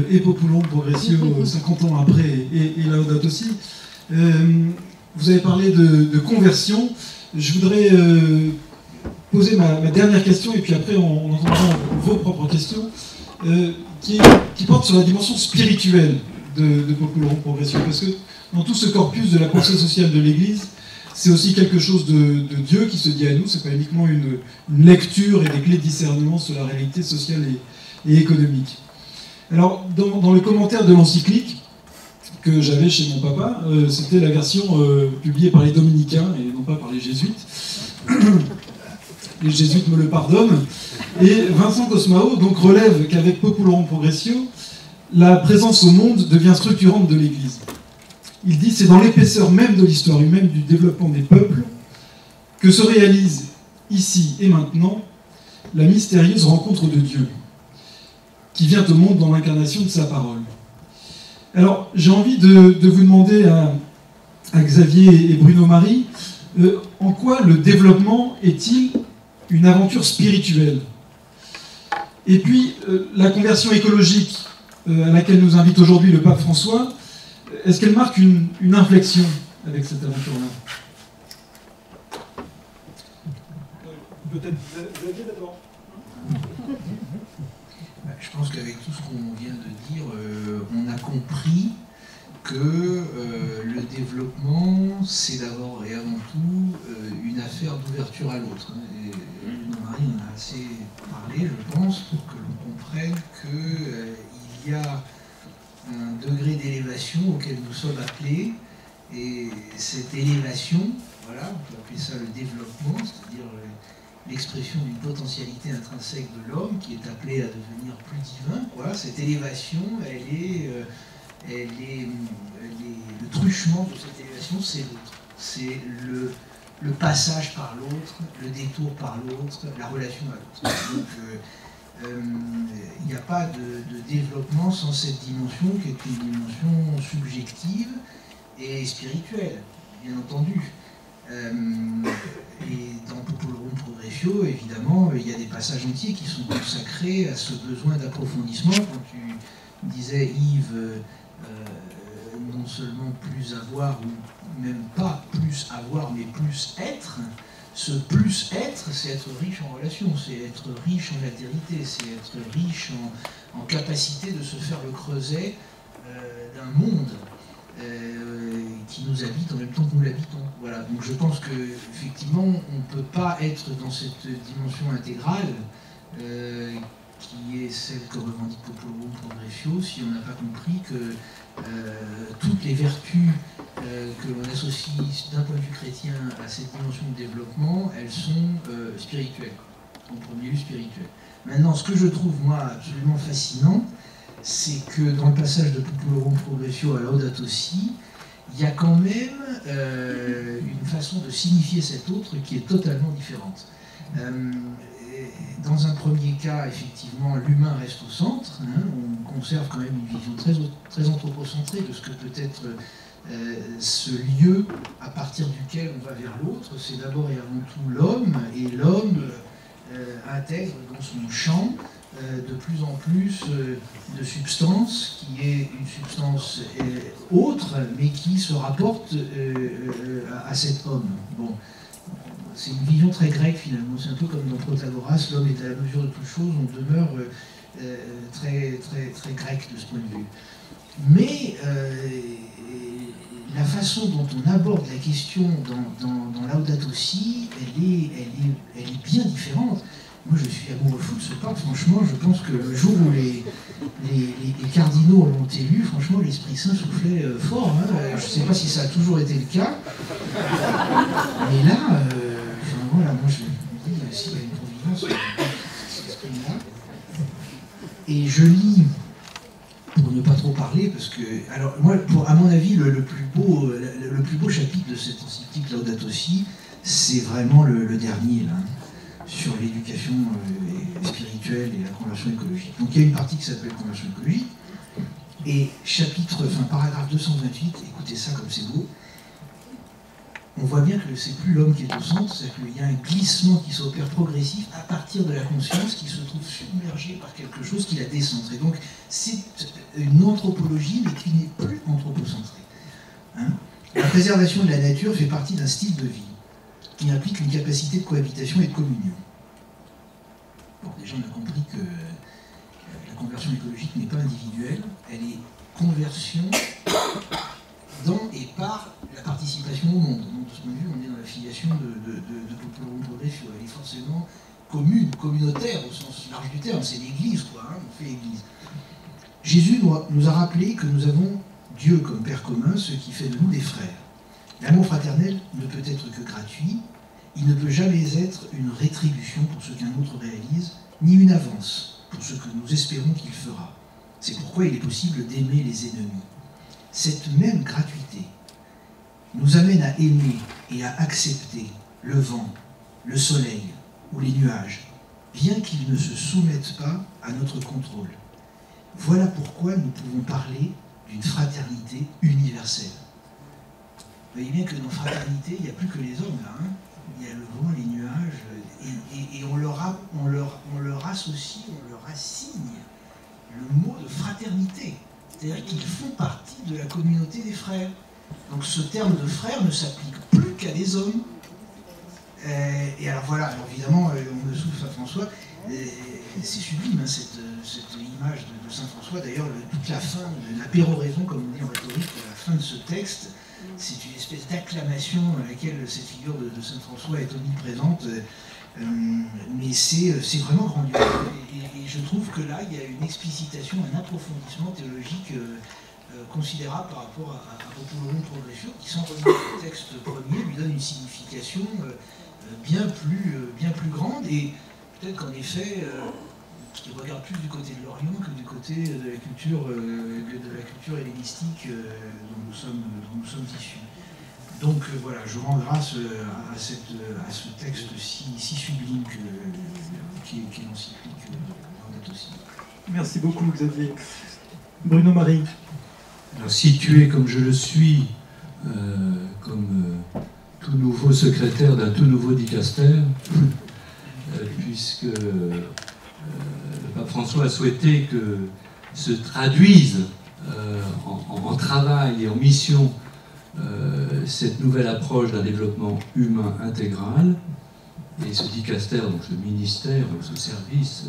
et Populorum Progressio 50 ans après et Laudato Si. Vous avez parlé de conversion. Je voudrais poser ma dernière question, et puis après on entendra vos propres questions, qui porte sur la dimension spirituelle de Populorum Progressio. Parce que dans tout ce corpus de la pensée sociale de l'Église, c'est aussi quelque chose de Dieu qui se dit à nous, c'est pas uniquement une lecture et des clés de discernement sur la réalité sociale et économique. Alors, dans le commentaire de l'encyclique que j'avais chez mon papa, c'était la version publiée par les dominicains et non pas par les jésuites. Les jésuites me le pardonnent. Et Vincent Cosmao donc relève qu'avec Populorum Progressio, la présence au monde devient structurante de l'Église. Il dit, c'est dans l'épaisseur même de l'histoire humaine, du développement des peuples, que se réalise, ici et maintenant, la mystérieuse rencontre de Dieu, qui vient au monde dans l'incarnation de sa parole. Alors, j'ai envie de vous demander à Xavier et Bruno Marie, en quoi le développement est-il une aventure spirituelle? Et puis, la conversion écologique à laquelle nous invite aujourd'hui le pape François, est-ce qu'elle marque une inflexion avec cette aventure-là? Peut-être Xavier d'abord. Je pense qu'avec tout ce qu'on vient de dire, on a compris que le développement, c'est d'abord et avant tout une affaire d'ouverture à l'autre. Marie en a assez parlé, je pense, pour que l'on comprenne qu'il y a un degré d'élévation auquel nous sommes appelés, et cette élévation, voilà, on peut appeler ça le développement, c'est-à-dire l'expression d'une potentialité intrinsèque de l'homme qui est appelé à devenir plus divin. Voilà, cette élévation, elle est le truchement de cette élévation, c'est l'autre. C'est le passage par l'autre, le détour par l'autre, la relation à l'autre. Donc, il n'y a pas de développement sans cette dimension qui est une dimension subjective et spirituelle, bien entendu. Et dans Populorum Progressio, évidemment, il y a des passages entiers qui sont consacrés à ce besoin d'approfondissement. Quand tu disais, Yves, non seulement plus avoir, ou même pas plus avoir, mais plus être, ce plus être, c'est être riche en relations, c'est être riche en altérité, c'est être riche en capacité de se faire le creuset d'un monde. qui nous habitent en même temps que nous l'habitons. Voilà. Donc je pense qu'effectivement, on ne peut pas être dans cette dimension intégrale qui est celle que revendique Popolorum Progressio si on n'a pas compris que toutes les vertus que l'on associe d'un point de vue chrétien à cette dimension de développement, elles sont spirituelles, en premier lieu spirituelles. Maintenant, ce que je trouve, moi, absolument fascinant, c'est que dans le passage de Popolorum Progressio à Laudato Si, il y a quand même une façon de signifier cet autre qui est totalement différente. Dans un premier cas, effectivement, l'humain reste au centre. Hein, on conserve quand même une vision très anthropocentrée de ce que peut être ce lieu à partir duquel on va vers l'autre. C'est d'abord et avant tout l'homme, et l'homme intègre dans son champ de plus en plus de substance, qui est une substance autre, mais qui se rapporte à cet homme. Bon. C'est une vision très grecque finalement, c'est un peu comme dans Protagoras, l'homme est à la mesure de toute chose, on demeure très grec de ce point de vue. Mais la façon dont on aborde la question dans Laudato Si, elle est bien différente. Moi je suis amoureux fou de ce pape, franchement, je pense que le jour où les cardinaux l'ont élu, franchement l'Esprit Saint soufflait fort. Hein. Je ne sais pas si ça a toujours été le cas, mais là... voilà, moi je me dis, s'il y a une providence, cet esprit-là. Et je lis, pour ne pas trop parler, parce que, alors moi, à mon avis, le plus beau chapitre de cette encyclique Laudato Si, c'est vraiment le dernier, là, sur l'éducation spirituelle et la conversion écologique. Donc il y a une partie qui s'appelle conversion écologique, et paragraphe 228, écoutez ça comme c'est beau. On voit bien que c'est plus l'homme qui est au centre, c'est qu'il y a un glissement qui s'opère progressif à partir de la conscience qui se trouve submergée par quelque chose qui la décentre. Et donc c'est une anthropologie, mais qui n'est plus anthropocentrée. Hein ? La préservation de la nature fait partie d'un style de vie qui implique une capacité de cohabitation et de communion. Bon, déjà on a compris que la conversion écologique n'est pas individuelle, elle est conversion dans et par la participation au monde. Donc de ce point de vue, on est dans la filiation de Popolorum Progressio. Elle est forcément commune, communautaire au sens large du terme. C'est l'Église, quoi. Hein, on fait l'Église. Jésus nous a rappelé que nous avons Dieu comme Père commun, ce qui fait de nous des frères. L'amour fraternel ne peut être que gratuit. Il ne peut jamais être une rétribution pour ce qu'un autre réalise, ni une avance pour ce que nous espérons qu'il fera. C'est pourquoi il est possible d'aimer les ennemis. Cette même gratuité nous amène à aimer et à accepter le vent, le soleil ou les nuages, bien qu'ils ne se soumettent pas à notre contrôle. Voilà pourquoi nous pouvons parler d'une fraternité universelle. Vous voyez bien que dans fraternité, il n'y a plus que les hommes là. Hein. Il y a le vent, les nuages, et on leur associe, on leur assigne le mot de fraternité. C'est-à-dire qu'ils font partie de la communauté des frères. Donc ce terme de frère ne s'applique plus qu'à des hommes. Et alors voilà, alors évidemment, on me souffle Saint-François, c'est sublime hein, cette image de Saint-François. D'ailleurs, toute la fin de la péroraison, comme on dit en rhétorique, la fin de ce texte, c'est une espèce d'acclamation à laquelle cette figure de Saint-François est omniprésente. Mais c'est vraiment grandiose. Et je trouve que là, il y a une explicitation, un approfondissement théologique considérable par rapport à Popolorum Progressio, qui, sans revenir au texte premier, lui donne une signification bien plus grande. Et peut-être qu'en effet, il regarde plus du côté de l'Orient que du côté de la culture hellénistique dont nous sommes issus. Donc voilà, je rends grâce à ce texte si sublime qui est l'encyclique Laudato Si. Merci beaucoup Xavier. Bruno Marie. Alors situé comme je le suis, comme tout nouveau secrétaire d'un tout nouveau dicaster, puisque le pape François a souhaité que se traduise en travail et en mission cette nouvelle approche d'un développement humain intégral, et ce dicaster, donc ce ministère, ce service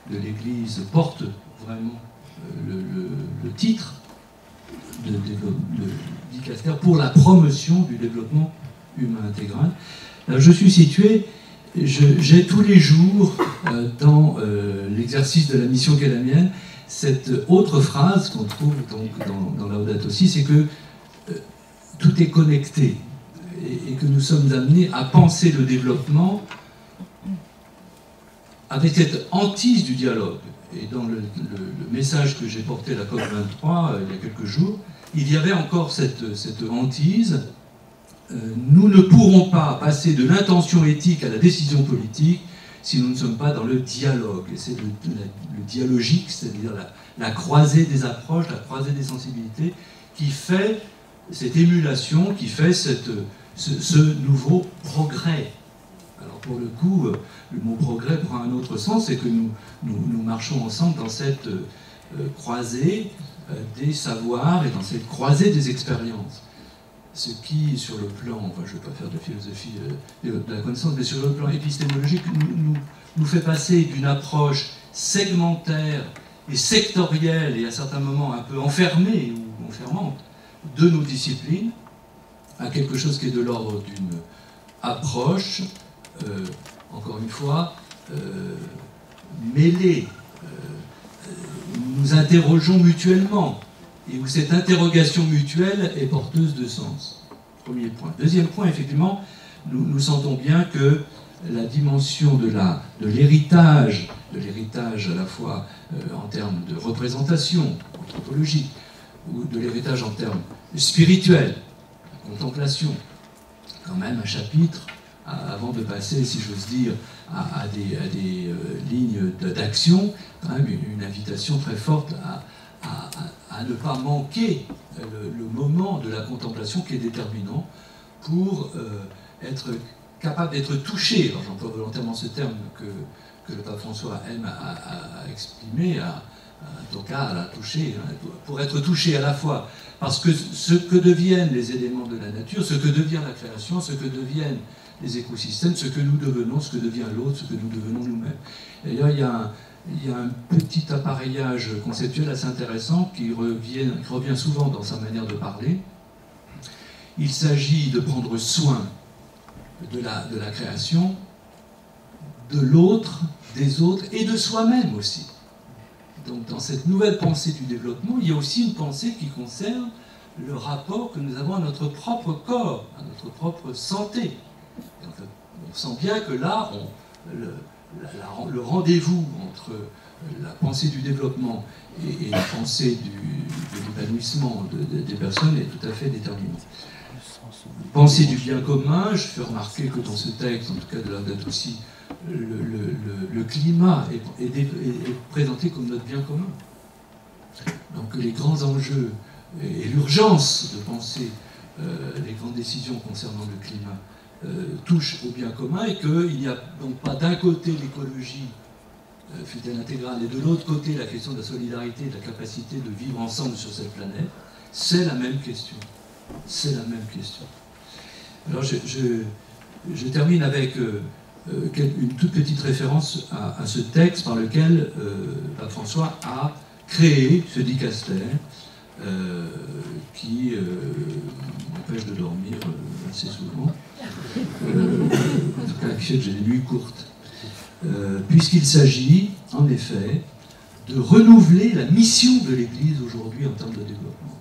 de l'Église porte vraiment le titre dicaster pour la promotion du développement humain intégral. Alors, je suis situé, j'ai tous les jours dans l'exercice de la mission qui est la mienne, cette autre phrase qu'on trouve donc dans Laudato Si, c'est que tout est connecté et que nous sommes amenés à penser le développement avec cette hantise du dialogue. Et dans le message que j'ai porté à la COP23 il y a quelques jours, il y avait encore cette hantise. Nous ne pourrons pas passer de l'intention éthique à la décision politique si nous ne sommes pas dans le dialogue. Et c'est le dialogique, c'est-à-dire la croisée des approches, la croisée des sensibilités, qui fait cette émulation, qui fait ce nouveau progrès. Alors pour le coup, le mot progrès prend un autre sens, c'est que nous marchons ensemble dans cette croisée des savoirs et dans cette croisée des expériences. Ce qui, sur le plan, enfin je ne vais pas faire de philosophie de la connaissance, mais sur le plan épistémologique, nous fait passer d'une approche segmentaire et sectorielle et à certains moments un peu enfermée ou enfermante de nos disciplines à quelque chose qui est de l'ordre d'une approche, encore une fois, mêlée. Nous interrogeons mutuellement et où cette interrogation mutuelle est porteuse de sens. Premier point. Deuxième point, effectivement, nous sentons bien que la dimension de l'héritage à la fois en termes de représentation anthropologique, ou de l'héritage en termes spirituels, la contemplation, quand même un chapitre, avant de passer, si j'ose dire, à des lignes d'action, quand même une invitation très forte à ne pas manquer le moment de la contemplation qui est déterminant pour être capable d'être touché. Alors j'emploie volontairement ce terme que le pape François aime à exprimer, en tout cas à la toucher, pour être touché à la fois parce que ce que deviennent les éléments de la nature, ce que devient la création, ce que deviennent les écosystèmes, ce que nous devenons, ce que devient l'autre, ce que nous devenons nous-mêmes. D'ailleurs, il y a un petit appareillage conceptuel assez intéressant qui revient souvent dans sa manière de parler. Il s'agit de prendre soin de la création, de l'autre, des autres et de soi-même aussi. Donc dans cette nouvelle pensée du développement, il y a aussi une pensée qui concerne le rapport que nous avons à notre propre corps, à notre propre santé. Et en fait, on sent bien que là, le rendez-vous entre la pensée du développement et la pensée de l'épanouissement des personnes est tout à fait déterminant. Pensée du bien commun, je fais remarquer que dans ce texte, en tout cas de Laudato Si, le climat est présenté comme notre bien commun. Donc les grands enjeux et l'urgence de penser les grandes décisions concernant le climat touchent au bien commun et qu'il n'y a donc pas d'un côté l'écologie fut-elle intégrale et de l'autre côté la question de la solidarité, de la capacité de vivre ensemble sur cette planète. C'est la même question. C'est la même question. Alors je termine avec une toute petite référence à ce texte par lequel Pape François a créé ce dicaster qui m'empêche de dormir assez souvent. En tout cas, qui fait que j'ai des nuits courtes. Puisqu'il s'agit, en effet, de renouveler la mission de l'Église aujourd'hui en termes de développement.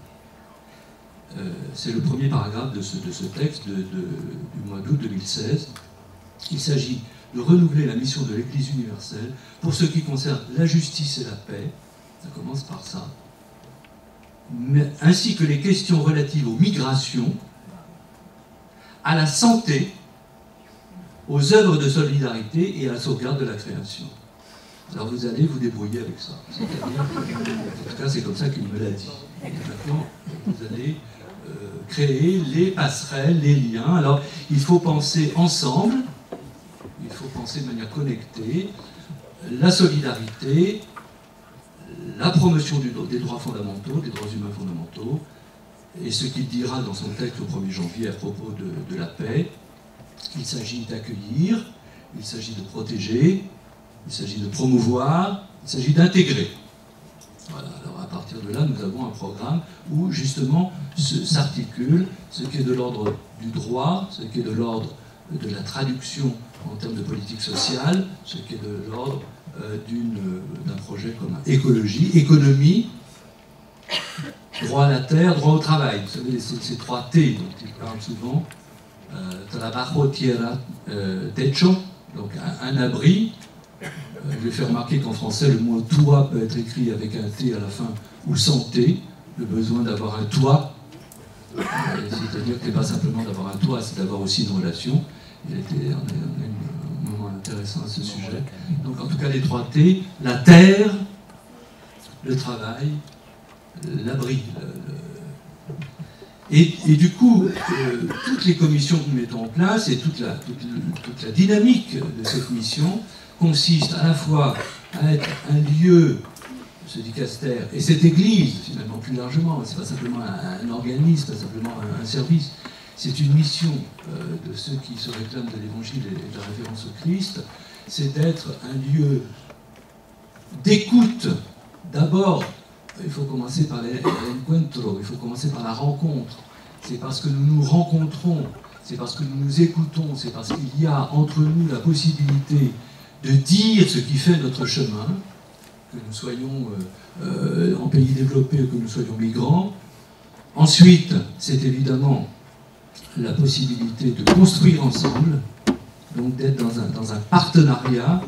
C'est le premier paragraphe de ce texte du mois d'août 2016. Il s'agit de renouveler la mission de l'Église universelle pour ce qui concerne la justice et la paix, ça commence par ça, ainsi que les questions relatives aux migrations, à la santé, aux œuvres de solidarité et à la sauvegarde de la création. Alors vous allez vous débrouiller avec ça. En tout cas, c'est comme ça qu'il me l'a dit. Et maintenant, vous allez créer les passerelles, les liens. Alors, il faut penser ensemble, il faut penser de manière connectée, la solidarité, la promotion des droits fondamentaux, des droits humains fondamentaux, et ce qu'il dira dans son texte au 1er janvier à propos de la paix. Il s'agit d'accueillir, il s'agit de protéger, il s'agit de promouvoir, il s'agit d'intégrer. Voilà, alors à partir de là, nous avons un programme où justement s'articule ce qui est de l'ordre du droit, ce qui est de l'ordre de la traduction en termes de politique sociale, ce qui est de l'ordre d'un projet commun. Écologie, économie, droit à la terre, droit au travail. Vous savez, ces 3 T dont il parle souvent. Trabajo, tierra, techo, donc un abri. Je vais faire remarquer qu'en français, le mot toit peut être écrit avec un T à la fin ou sans T. Le besoin d'avoir un toit, c'est-à-dire que ce n'est pas simplement d'avoir un toit, c'est d'avoir aussi une relation. On a un moment intéressant à ce sujet. Donc en tout cas, les 3 T, la terre, le travail, l'abri. Et du coup, toutes les commissions que nous mettons en place et toute la dynamique de cette mission consiste à la fois à être un lieu, ce dicaster, et cette église, finalement plus largement, c'est pas simplement un organisme, pas simplement un service, c'est une mission de ceux qui se réclament de l'évangile et de la référence au Christ, c'est d'être un lieu d'écoute. D'abord, il faut commencer par l'encuentro, il faut commencer par la rencontre. C'est parce que nous nous rencontrons, c'est parce que nous nous écoutons, c'est parce qu'il y a entre nous la possibilité de dire ce qui fait notre chemin, que nous soyons en pays développé ou que nous soyons migrants. Ensuite, c'est évidemment la possibilité de construire ensemble, donc d'être dans un partenariat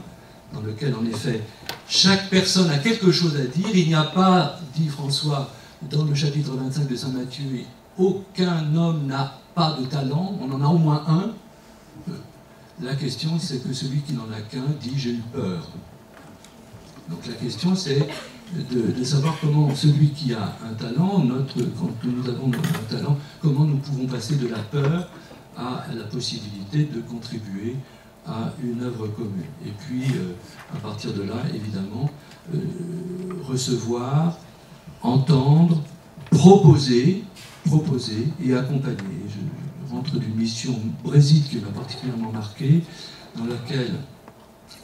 dans lequel, en effet, chaque personne a quelque chose à dire. Il n'y a pas, dit François dans le chapitre 25 de Saint Matthieu, aucun homme n'a pas de talent, on en a au moins un. La question, c'est que celui qui n'en a qu'un dit « j'ai eu peur ». Donc la question, c'est de savoir comment celui qui a un talent, quand nous avons un talent, comment nous pouvons passer de la peur à la possibilité de contribuer à une œuvre commune. Et puis, à partir de là, évidemment, recevoir, entendre, proposer et accompagner. Je rentre d'une mission au Brésil qui m'a particulièrement marqué, dans laquelle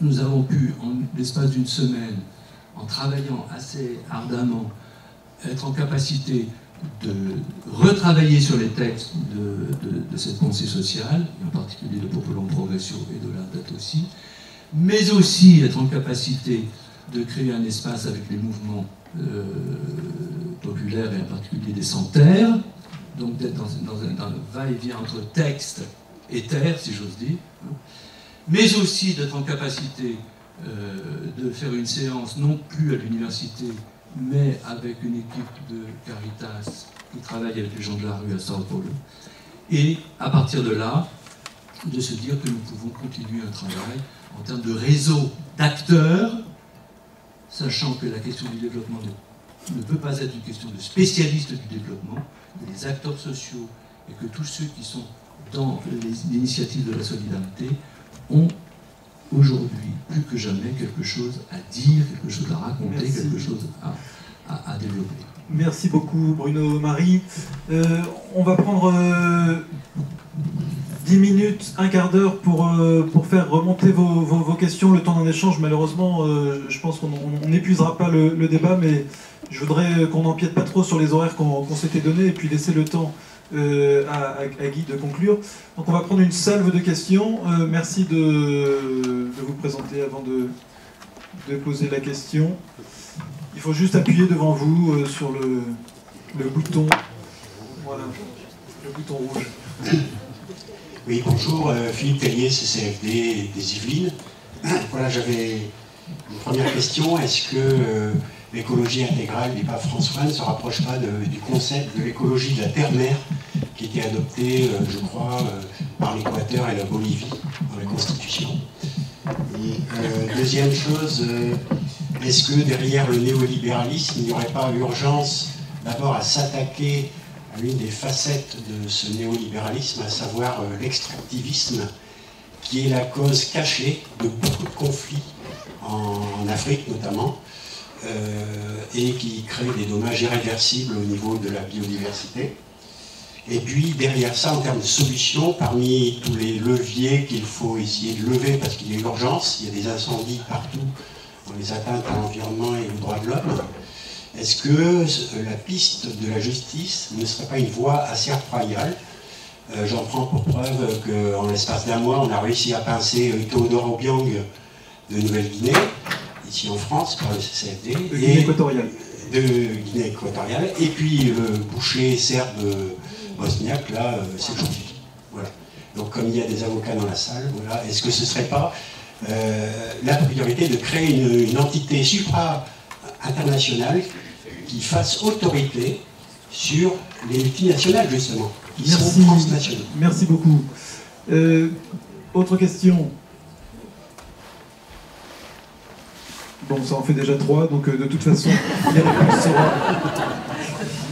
nous avons pu, en l'espace d'une semaine, en travaillant assez ardemment, être en capacité de retravailler sur les textes de cette pensée sociale, et en particulier de Populum Progressio et de Laudato Si, mais aussi être en capacité de créer un espace avec les mouvements populaires et en particulier des sans-terre, donc d'être dans un va-et-vient entre texte et terre, si j'ose dire, mais aussi d'être en capacité de faire une séance non plus à l'université, mais avec une équipe de Caritas qui travaille avec les gens de la rue à Sao Paulo. Et à partir de là, de se dire que nous pouvons continuer un travail en termes de réseau d'acteurs, sachant que la question du développement ne peut pas être une question de spécialistes du développement, que les acteurs sociaux et que tous ceux qui sont dans les initiatives de la solidarité ont aujourd'hui, plus que jamais, quelque chose à dire, quelque chose à raconter, Merci. Quelque chose à développer. Merci beaucoup Bruno Marie. On va prendre 10 minutes, un quart d'heure pour faire remonter vos questions, le temps d'un échange. Malheureusement, je pense qu'on n'épuisera pas le débat, mais je voudrais qu'on n'empiète pas trop sur les horaires qu'on s'était donnés et puis laisser le temps à Guy de conclure. Donc on va prendre une salve de questions. Merci de vous présenter avant de poser la question. Il faut juste appuyer devant vous sur le bouton. Voilà, le bouton rouge. Oui, bonjour, Philippe Tellier, CCFD des Yvelines. Voilà, j'avais une première question. Est-ce que l'écologie intégrale du pape François ne se rapproche pas du concept de l'écologie de la terre-mère qui était adopté, je crois, par l'Équateur et la Bolivie dans la Constitution? Et deuxième chose, est-ce que derrière le néolibéralisme, il n'y aurait pas urgence d'abord à s'attaquer à l'une des facettes de ce néolibéralisme, à savoir l'extractivisme, qui est la cause cachée de beaucoup de conflits en Afrique notamment, et qui crée des dommages irréversibles au niveau de la biodiversité. Et puis derrière ça, en termes de solutions, parmi tous les leviers qu'il faut essayer de lever, parce qu'il y a urgence, il y a des incendies partout, dans les atteintes à l'environnement et aux droits de l'homme, est-ce que la piste de la justice ne serait pas une voie assez royale? J'en prends pour preuve qu'en l'espace d'un mois, on a réussi à pincer Théodore Obiang de Nouvelle-Guinée, ici en France, par le CCFD. De Guinée équatoriale. De Guinée équatoriale. Et puis le boucher serbe bosniaque, là, c'est aujourd'hui. Voilà. Donc comme il y a des avocats dans la salle, voilà, est-ce que ce ne serait pas la priorité de créer une entité supra-internationale qui fasse autorité sur les multinationales, justement, qui sont transnationales? Merci beaucoup. Autre question? Bon, ça en fait déjà 3, donc de toute façon,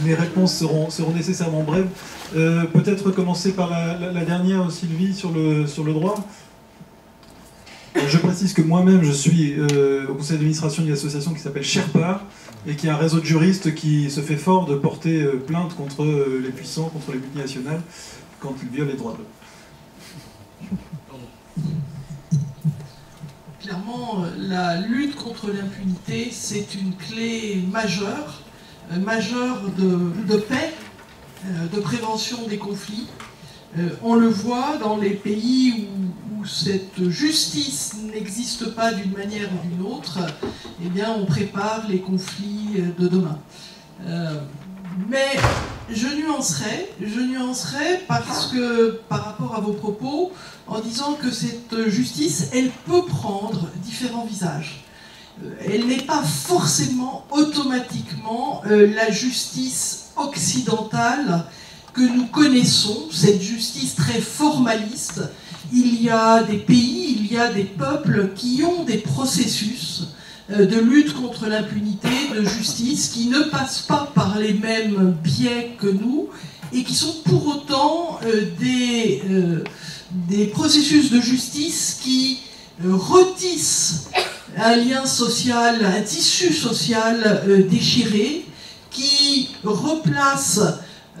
les réponses seront nécessairement brèves. Peut-être commencer par la dernière, Sylvie, sur le droit. Je précise que moi-même, je suis au conseil d'administration d'une association qui s'appelle Sherpa, et qui est un réseau de juristes qui se fait fort de porter plainte contre les puissants, contre les multinationales, quand ils violent les droits de l'homme. Clairement, la lutte contre l'impunité, c'est une clé majeure de paix, de prévention des conflits. On le voit dans les pays où cette justice n'existe pas d'une manière ou d'une autre, eh bien on prépare les conflits de demain. Mais je nuancerai parce que, par rapport à vos propos, en disant que cette justice, elle peut prendre différents visages. Elle n'est pas forcément automatiquement la justice occidentale que nous connaissons, cette justice très formaliste. Il y a des pays, il y a des peuples qui ont des processus de lutte contre l'impunité, de justice, qui ne passent pas par les mêmes biais que nous et qui sont pour autant des processus de justice qui retissent un lien social, un tissu social déchiré, qui replace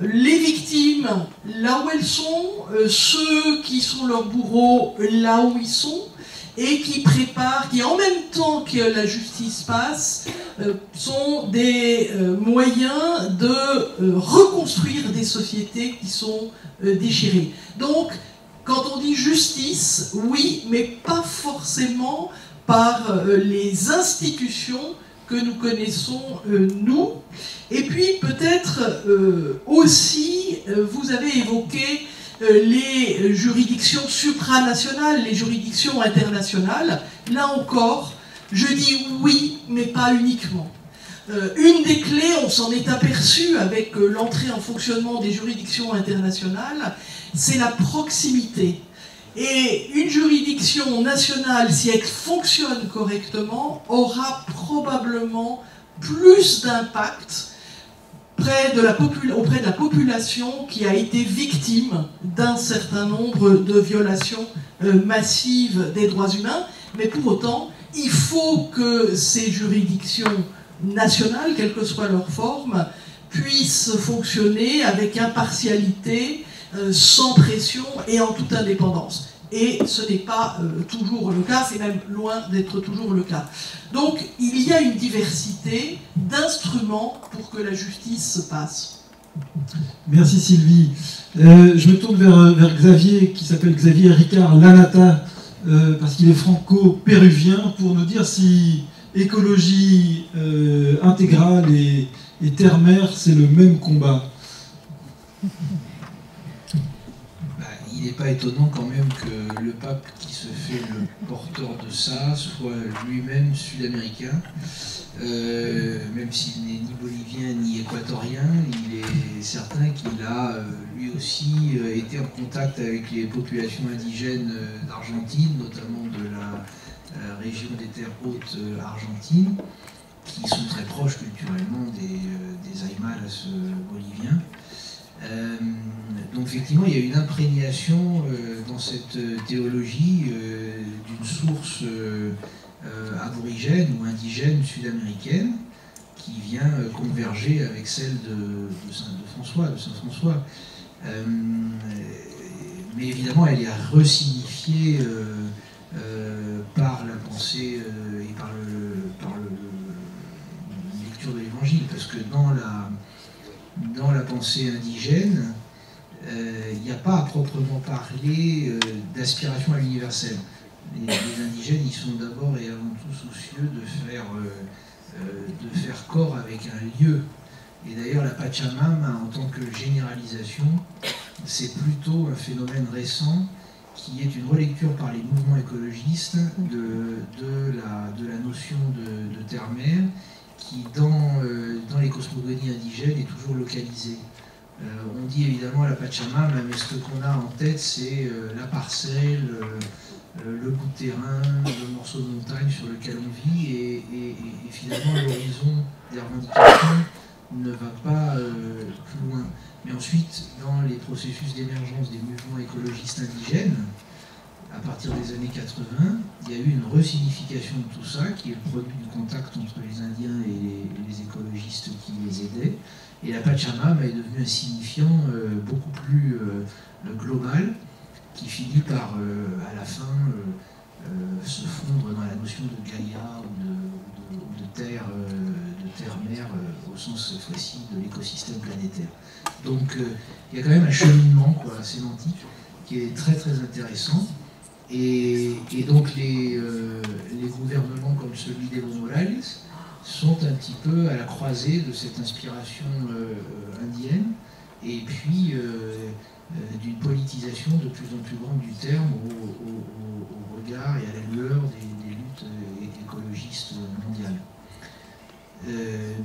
les victimes là où elles sont, ceux qui sont leurs bourreaux là où ils sont, et qui préparent, qui en même temps que la justice passe, sont des moyens de reconstruire des sociétés qui sont déchirées. Donc, quand on dit justice, oui, mais pas forcément par les institutions que nous connaissons, nous. Et puis, peut-être aussi, vous avez évoqué les juridictions supranationales, les juridictions internationales. Là encore, je dis oui, mais pas uniquement. Une des clés, on s'en est aperçu avec l'entrée en fonctionnement des juridictions internationales, c'est la proximité. Et une juridiction nationale, si elle fonctionne correctement, aura probablement plus d'impact auprès de la population qui a été victime d'un certain nombre de violations massives des droits humains. Mais pour autant, il faut que ces juridictions nationales, quelle que soit leur forme, puissent fonctionner avec impartialité, sans pression et en toute indépendance. Et ce n'est pas toujours le cas, c'est même loin d'être toujours le cas. Donc il y a une diversité d'instruments pour que la justice se passe. Merci Sylvie. Je me tourne vers Xavier, qui s'appelle Xavier Ricard Lanata, parce qu'il est franco-péruvien, pour nous dire si écologie intégrale et terre-mer, c'est le même combat. Il n'est pas étonnant quand même que le pape qui se fait le porteur de ça soit lui-même sud-américain, même s'il n'est ni bolivien ni équatorien. Il est certain qu'il a lui aussi été en contact avec les populations indigènes d'Argentine, notamment de la région des terres hautes argentines, qui sont très proches culturellement des Aymaras boliviens. Donc effectivement, il y a une imprégnation dans cette théologie d'une source aborigène ou indigène sud-américaine qui vient converger avec celle de Saint François. Mais évidemment, elle est resignifiée par la pensée et par la lecture de l'Évangile, parce pensée indigène, il n'y a pas à proprement parler d'aspiration à l'universel. Les indigènes, ils sont d'abord et avant tout soucieux de faire corps avec un lieu. Et d'ailleurs, la Pachamama, en tant que généralisation, c'est plutôt un phénomène récent qui est une relecture par les mouvements écologistes de la notion de terre-mère qui, dans les cosmogonies indigènes, est toujours localisée. On dit évidemment la Pachamama, mais ce qu'on a en tête, c'est la parcelle, le bout de terrain, le morceau de montagne sur lequel on vit, et finalement l'horizon des revendications ne va pas plus loin. Mais ensuite, dans les processus d'émergence des mouvements écologistes indigènes, à partir des années 80, il y a eu une resignification de tout ça, qui est le produit du contact entre les Indiens et les écologistes qui les aidaient. Et la Pachamama est devenue un signifiant beaucoup plus global, qui finit par, à la fin, se fondre dans la notion de Gaïa ou de terre-mère, au sens, cette fois-ci, de l'écosystème planétaire. Donc, il y a quand même un cheminement sémantique qui est très très intéressant. Et donc, les gouvernements comme celui d'Evo Morales sont un petit peu à la croisée de cette inspiration indienne, et puis d'une politisation de plus en plus grande du terme au regard et à la lueur des luttes écologistes mondiales.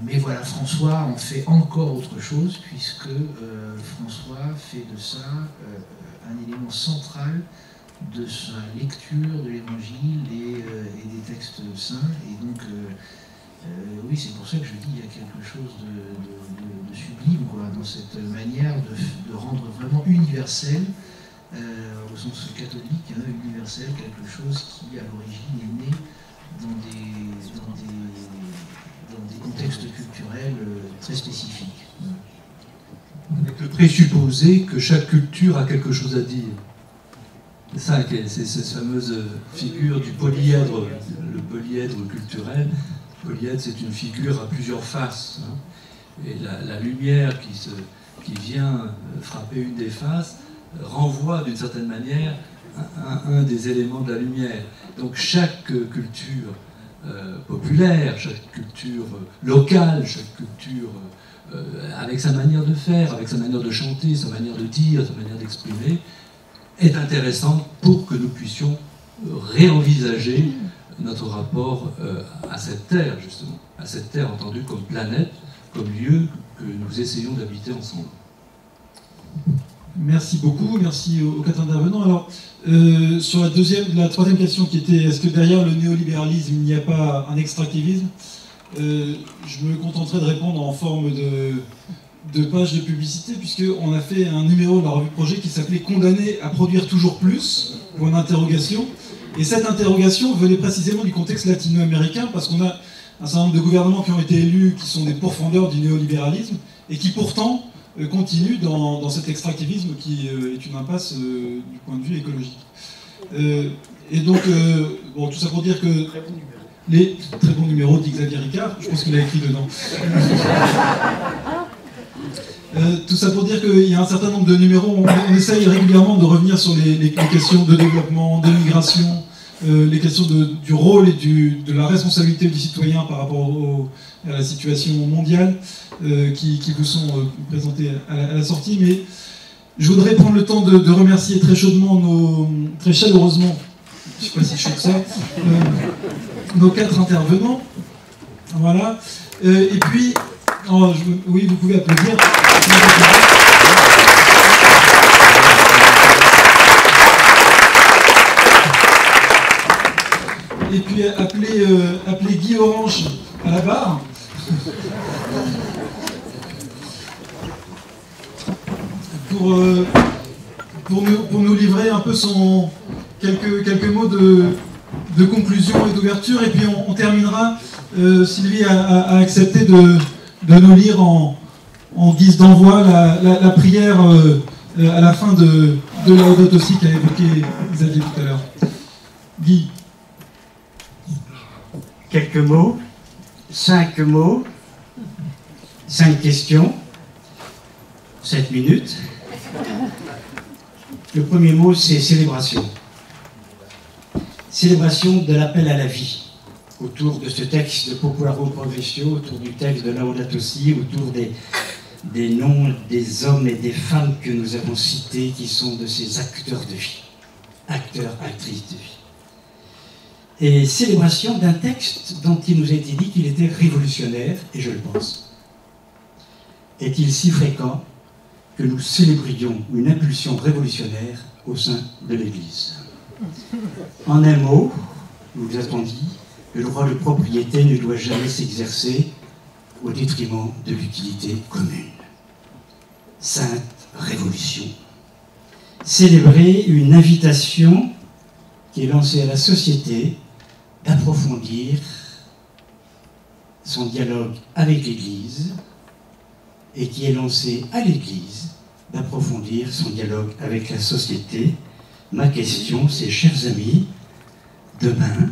Mais voilà, François en fait encore autre chose, puisque François fait de ça un élément central de sa lecture de l'Évangile et des textes saints. Et donc, oui, c'est pour ça que je dis qu'il y a quelque chose de sublime dans cette manière de rendre vraiment universel, au sens catholique, universel, quelque chose qui à l'origine est né dans des contextes culturels très spécifiques. Avec le présupposé que chaque culture a quelque chose à dire. C'est ça, c'est cette fameuse figure du polyèdre, le polyèdre culturel. Le polyèdre, c'est une figure à plusieurs faces. Et la lumière qui vient frapper une des faces renvoie d'une certaine manière un des éléments de la lumière. Donc chaque culture populaire, chaque culture locale, chaque culture avec sa manière de faire, avec sa manière de chanter, sa manière de dire, sa manière d'exprimer, est intéressante pour que nous puissions réenvisager notre rapport à cette terre, justement, à cette terre entendue comme planète, comme lieu que nous essayons d'habiter ensemble. Merci beaucoup, merci aux quatre intervenants. Alors, sur la troisième question qui était, est-ce que derrière le néolibéralisme, il n'y a pas un extractivisme? Je me contenterai de répondre en forme de page de publicité, puisqu'on a fait un numéro de la revue Projet qui s'appelait « Condamné à produire toujours plus ?» pour une interrogation. Et cette interrogation venait précisément du contexte latino-américain, parce qu'on a un certain nombre de gouvernements qui ont été élus, qui sont des pourfendeurs du néolibéralisme, et qui pourtant continuent dans cet extractivisme qui est une impasse du point de vue écologique. Et donc, bon, tout ça pour dire que les très bons numéros d'Xavier Ricard, je pense qu'il a écrit dedans. Tout ça pour dire qu'il y a un certain nombre de numéros, on essaye régulièrement de revenir sur les questions de développement, de migration, les questions du rôle et de la responsabilité du citoyen par rapport à la situation mondiale qui vous sont présentées à la sortie. Mais je voudrais prendre le temps de remercier très chaudement, très chaleureusement, je ne sais pas si chaud que ça, nos quatre intervenants. Voilà. Et puis, oui, vous pouvez applaudir. Et puis appeler Guy Orange à la barre. Pour nous livrer un peu quelques mots de conclusion et d'ouverture. Et puis on terminera. Sylvie a accepté de nous lire en guise d'envoi la prière à la fin de Laudato Si qu'a évoqué Xavier tout à l'heure. Guy. Quelques mots, 5 questions. 7 minutes. Le premier mot, c'est célébration. Célébration de l'appel à la vie. Autour de ce texte de Popularum Progressio, autour du texte de Laudato Si, autour des noms des hommes et des femmes que nous avons cités, qui sont de ces acteurs de vie, acteurs, actrices de vie. Et célébration d'un texte dont il nous a été dit qu'il était révolutionnaire, et je le pense. Est-il si fréquent que nous célébrions une impulsion révolutionnaire au sein de l'Église? En un mot, nous a-t-on dit, le droit de propriété ne doit jamais s'exercer au détriment de l'utilité commune. Sainte Révolution. Célébrer une invitation qui est lancée à la société d'approfondir son dialogue avec l'Église et qui est lancée à l'Église d'approfondir son dialogue avec la société. Ma question, c'est, chers amis, demain,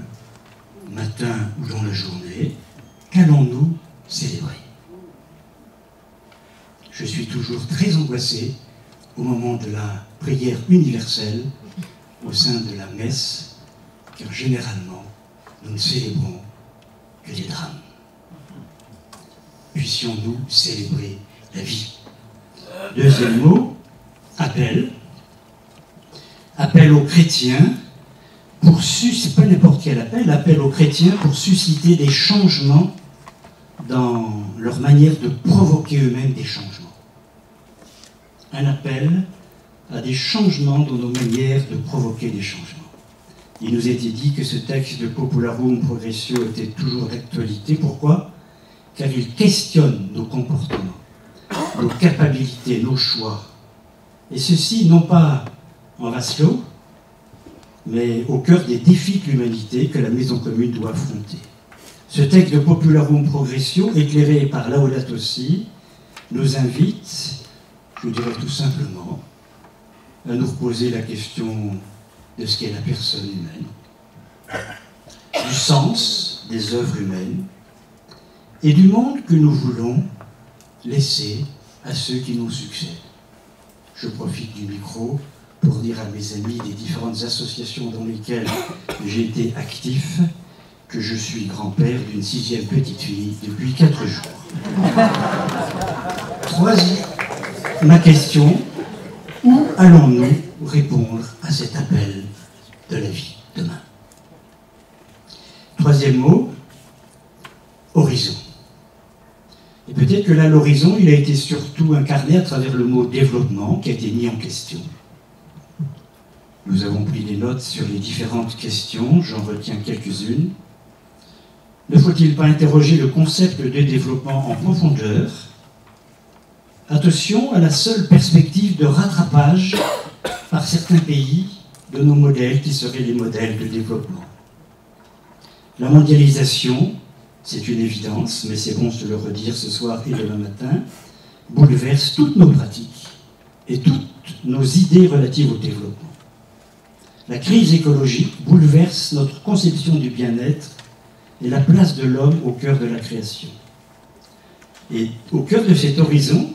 matin ou dans la journée, qu'allons-nous célébrer? Je suis toujours très angoissé au moment de la prière universelle au sein de la messe, car généralement, nous ne célébrons que des drames. Puissions-nous célébrer la vie? Deuxième mot, appel. Appel aux chrétiens pour c'est pas n'importe quel appel, appel aux chrétiens pour susciter des changements dans leur manière de provoquer eux-mêmes des changements. Un appel à des changements dans nos manières de provoquer des changements. Il nous était dit que ce texte de Popularum Progressio était toujours d'actualité. Pourquoi? Car il questionne nos comportements, nos capacités, nos choix. Et ceci, non pas en vase clos, mais au cœur des défis de l'humanité que la Maison commune doit affronter. Ce texte de Popularum Progressio, éclairé par Laudato Si, nous invite, je dirais tout simplement, à nous reposer la question de ce qu'est la personne humaine, du sens des œuvres humaines et du monde que nous voulons laisser à ceux qui nous succèdent. Je profite du micro pour dire à mes amis des différentes associations dans lesquelles j'ai été actif que je suis grand-père d'une 6e petite fille depuis 4 jours. Troisième, ma question, où allons-nous répondre à cet appel de la vie demain? Troisième mot, horizon. Et peut-être que là, l'horizon, il a été surtout incarné à travers le mot développement qui a été mis en question. Nous avons pris des notes sur les différentes questions, j'en retiens quelques-unes. Ne faut-il pas interroger le concept de développement en profondeur? Attention à la seule perspective de rattrapage par certains pays de nos modèles qui seraient les modèles de développement. La mondialisation, c'est une évidence, mais c'est bon de le redire ce soir et demain matin, bouleverse toutes nos pratiques et toutes nos idées relatives au développement. La crise écologique bouleverse notre conception du bien-être et la place de l'homme au cœur de la création. Et au cœur de cet horizon,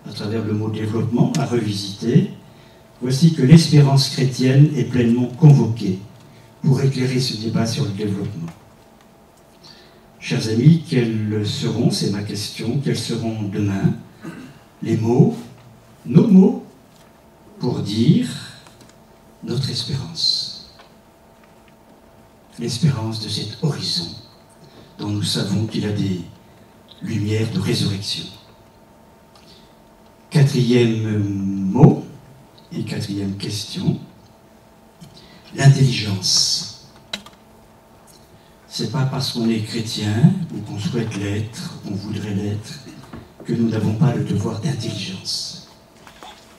à travers le mot développement, à revisiter, voici que l'espérance chrétienne est pleinement convoquée pour éclairer ce débat sur le développement. Chers amis, quels seront, c'est ma question, quels seront demain les mots, nos mots, pour dire notre espérance? L'espérance de cet horizon dont nous savons qu'il a des lumières de résurrection. Quatrième mot et quatrième question, l'intelligence. C'est pas parce qu'on est chrétien ou qu'on souhaite l'être, qu'on voudrait l'être, que nous n'avons pas le devoir d'intelligence.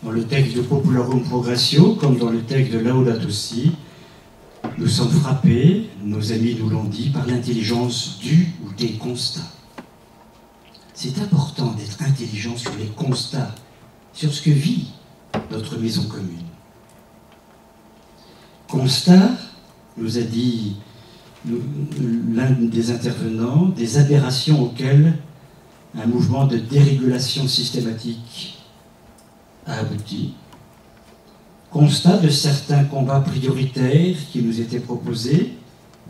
Dans le texte de Popularum Progressio, comme dans le texte de Laudato Si, nous sommes frappés, nos amis nous l'ont dit, par l'intelligence du ou des constats. C'est important d'être intelligent sur les constats, sur ce que vit notre maison commune. Constat, nous a dit l'un des intervenants, des aberrations auxquelles un mouvement de dérégulation systématique a abouti. Constat de certains combats prioritaires qui nous étaient proposés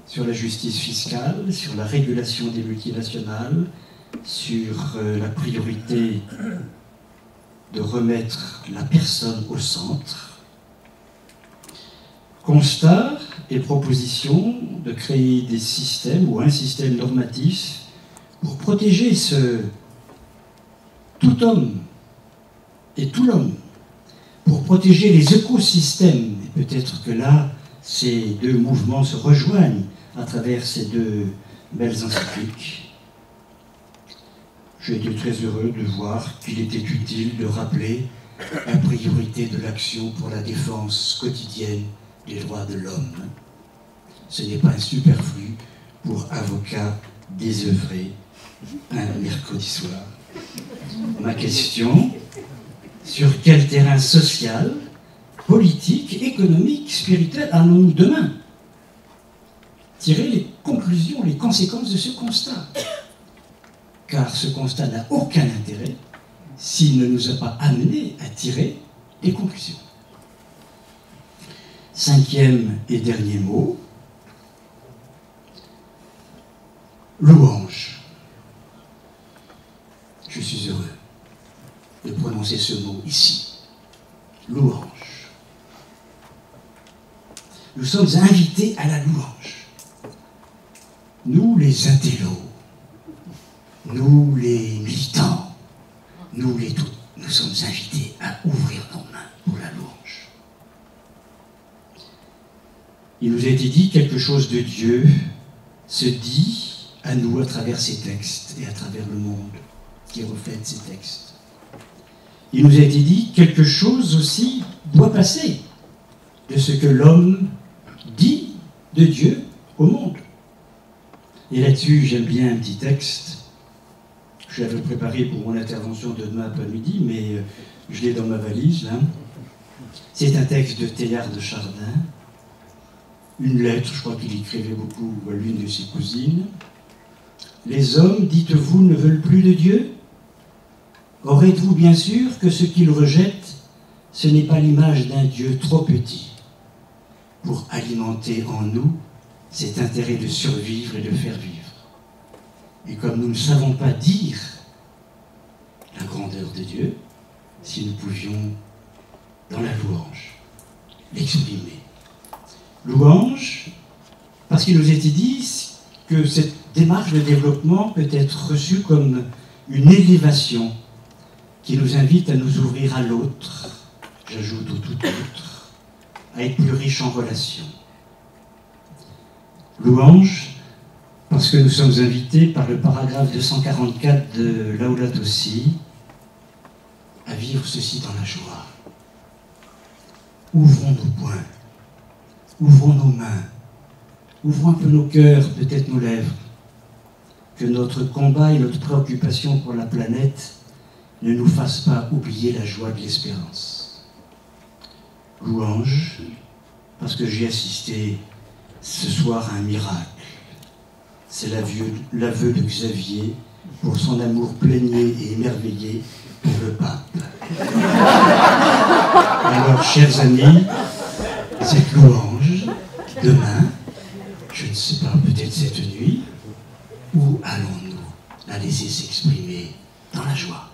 sur la justice fiscale, sur la régulation des multinationales, sur la priorité de remettre la personne au centre. Constat et proposition de créer des systèmes ou un système normatif pour protéger tout homme et tout l'homme, pour protéger les écosystèmes. Et peut-être que là, ces deux mouvements se rejoignent à travers ces deux belles encycliques. J'ai été très heureux de voir qu'il était utile de rappeler la priorité de l'action pour la défense quotidienne des droits de l'homme. Ce n'est pas un superflu pour avocat désœuvré un mercredi soir. Ma question, sur quel terrain social, politique, économique, spirituel allons-nous demain tirer les conclusions, les conséquences de ce constat? Car ce constat n'a aucun intérêt s'il ne nous a pas amenés à tirer des conclusions. Cinquième et dernier mot, louange. Je suis heureux de prononcer ce mot ici. Louange. Nous sommes invités à la louange. Nous, les intellos, nous, les militants, nous, les tous, nous sommes invités à ouvrir nos mains pour la louange. Il nous a été dit quelque chose de Dieu se dit à nous à travers ces textes et à travers le monde qui reflète ces textes. Il nous a été dit quelque chose aussi doit passer de ce que l'homme dit de Dieu au monde. Et là-dessus, j'aime bien un petit texte. Je l'avais préparé pour mon intervention de demain après-midi, mais je l'ai dans ma valise, là. C'est un texte de Teilhard de Chardin, une lettre, je crois qu'il écrivait beaucoup à l'une de ses cousines. Les hommes, dites-vous, ne veulent plus de Dieu? Aurez-vous bien sûr que ce qu'ils rejettent, ce n'est pas l'image d'un Dieu trop petit pour alimenter en nous cet intérêt de survivre et de faire vivre. Et comme nous ne savons pas dire la grandeur de Dieu, si nous pouvions, dans la louange, l'exprimer. Louange, parce qu'il nous était dit que cette démarche de développement peut être reçue comme une élévation qui nous invite à nous ouvrir à l'autre, j'ajoute au tout autre, à être plus riche en relations. Louange, parce que nous sommes invités par le paragraphe 244 de Laudato Si à vivre ceci dans la joie. Ouvrons nos poings, ouvrons nos mains, ouvrons un peu nos cœurs, peut-être nos lèvres, que notre combat et notre préoccupation pour la planète ne nous fassent pas oublier la joie de l'espérance. Louange, parce que j'ai assisté ce soir à un miracle. C'est l'aveu de Xavier pour son amour plénier et émerveillé pour le pape. Alors, chers amis, cette louange, demain, je ne sais pas, peut-être cette nuit, où allons-nous la laisser s'exprimer dans la joie?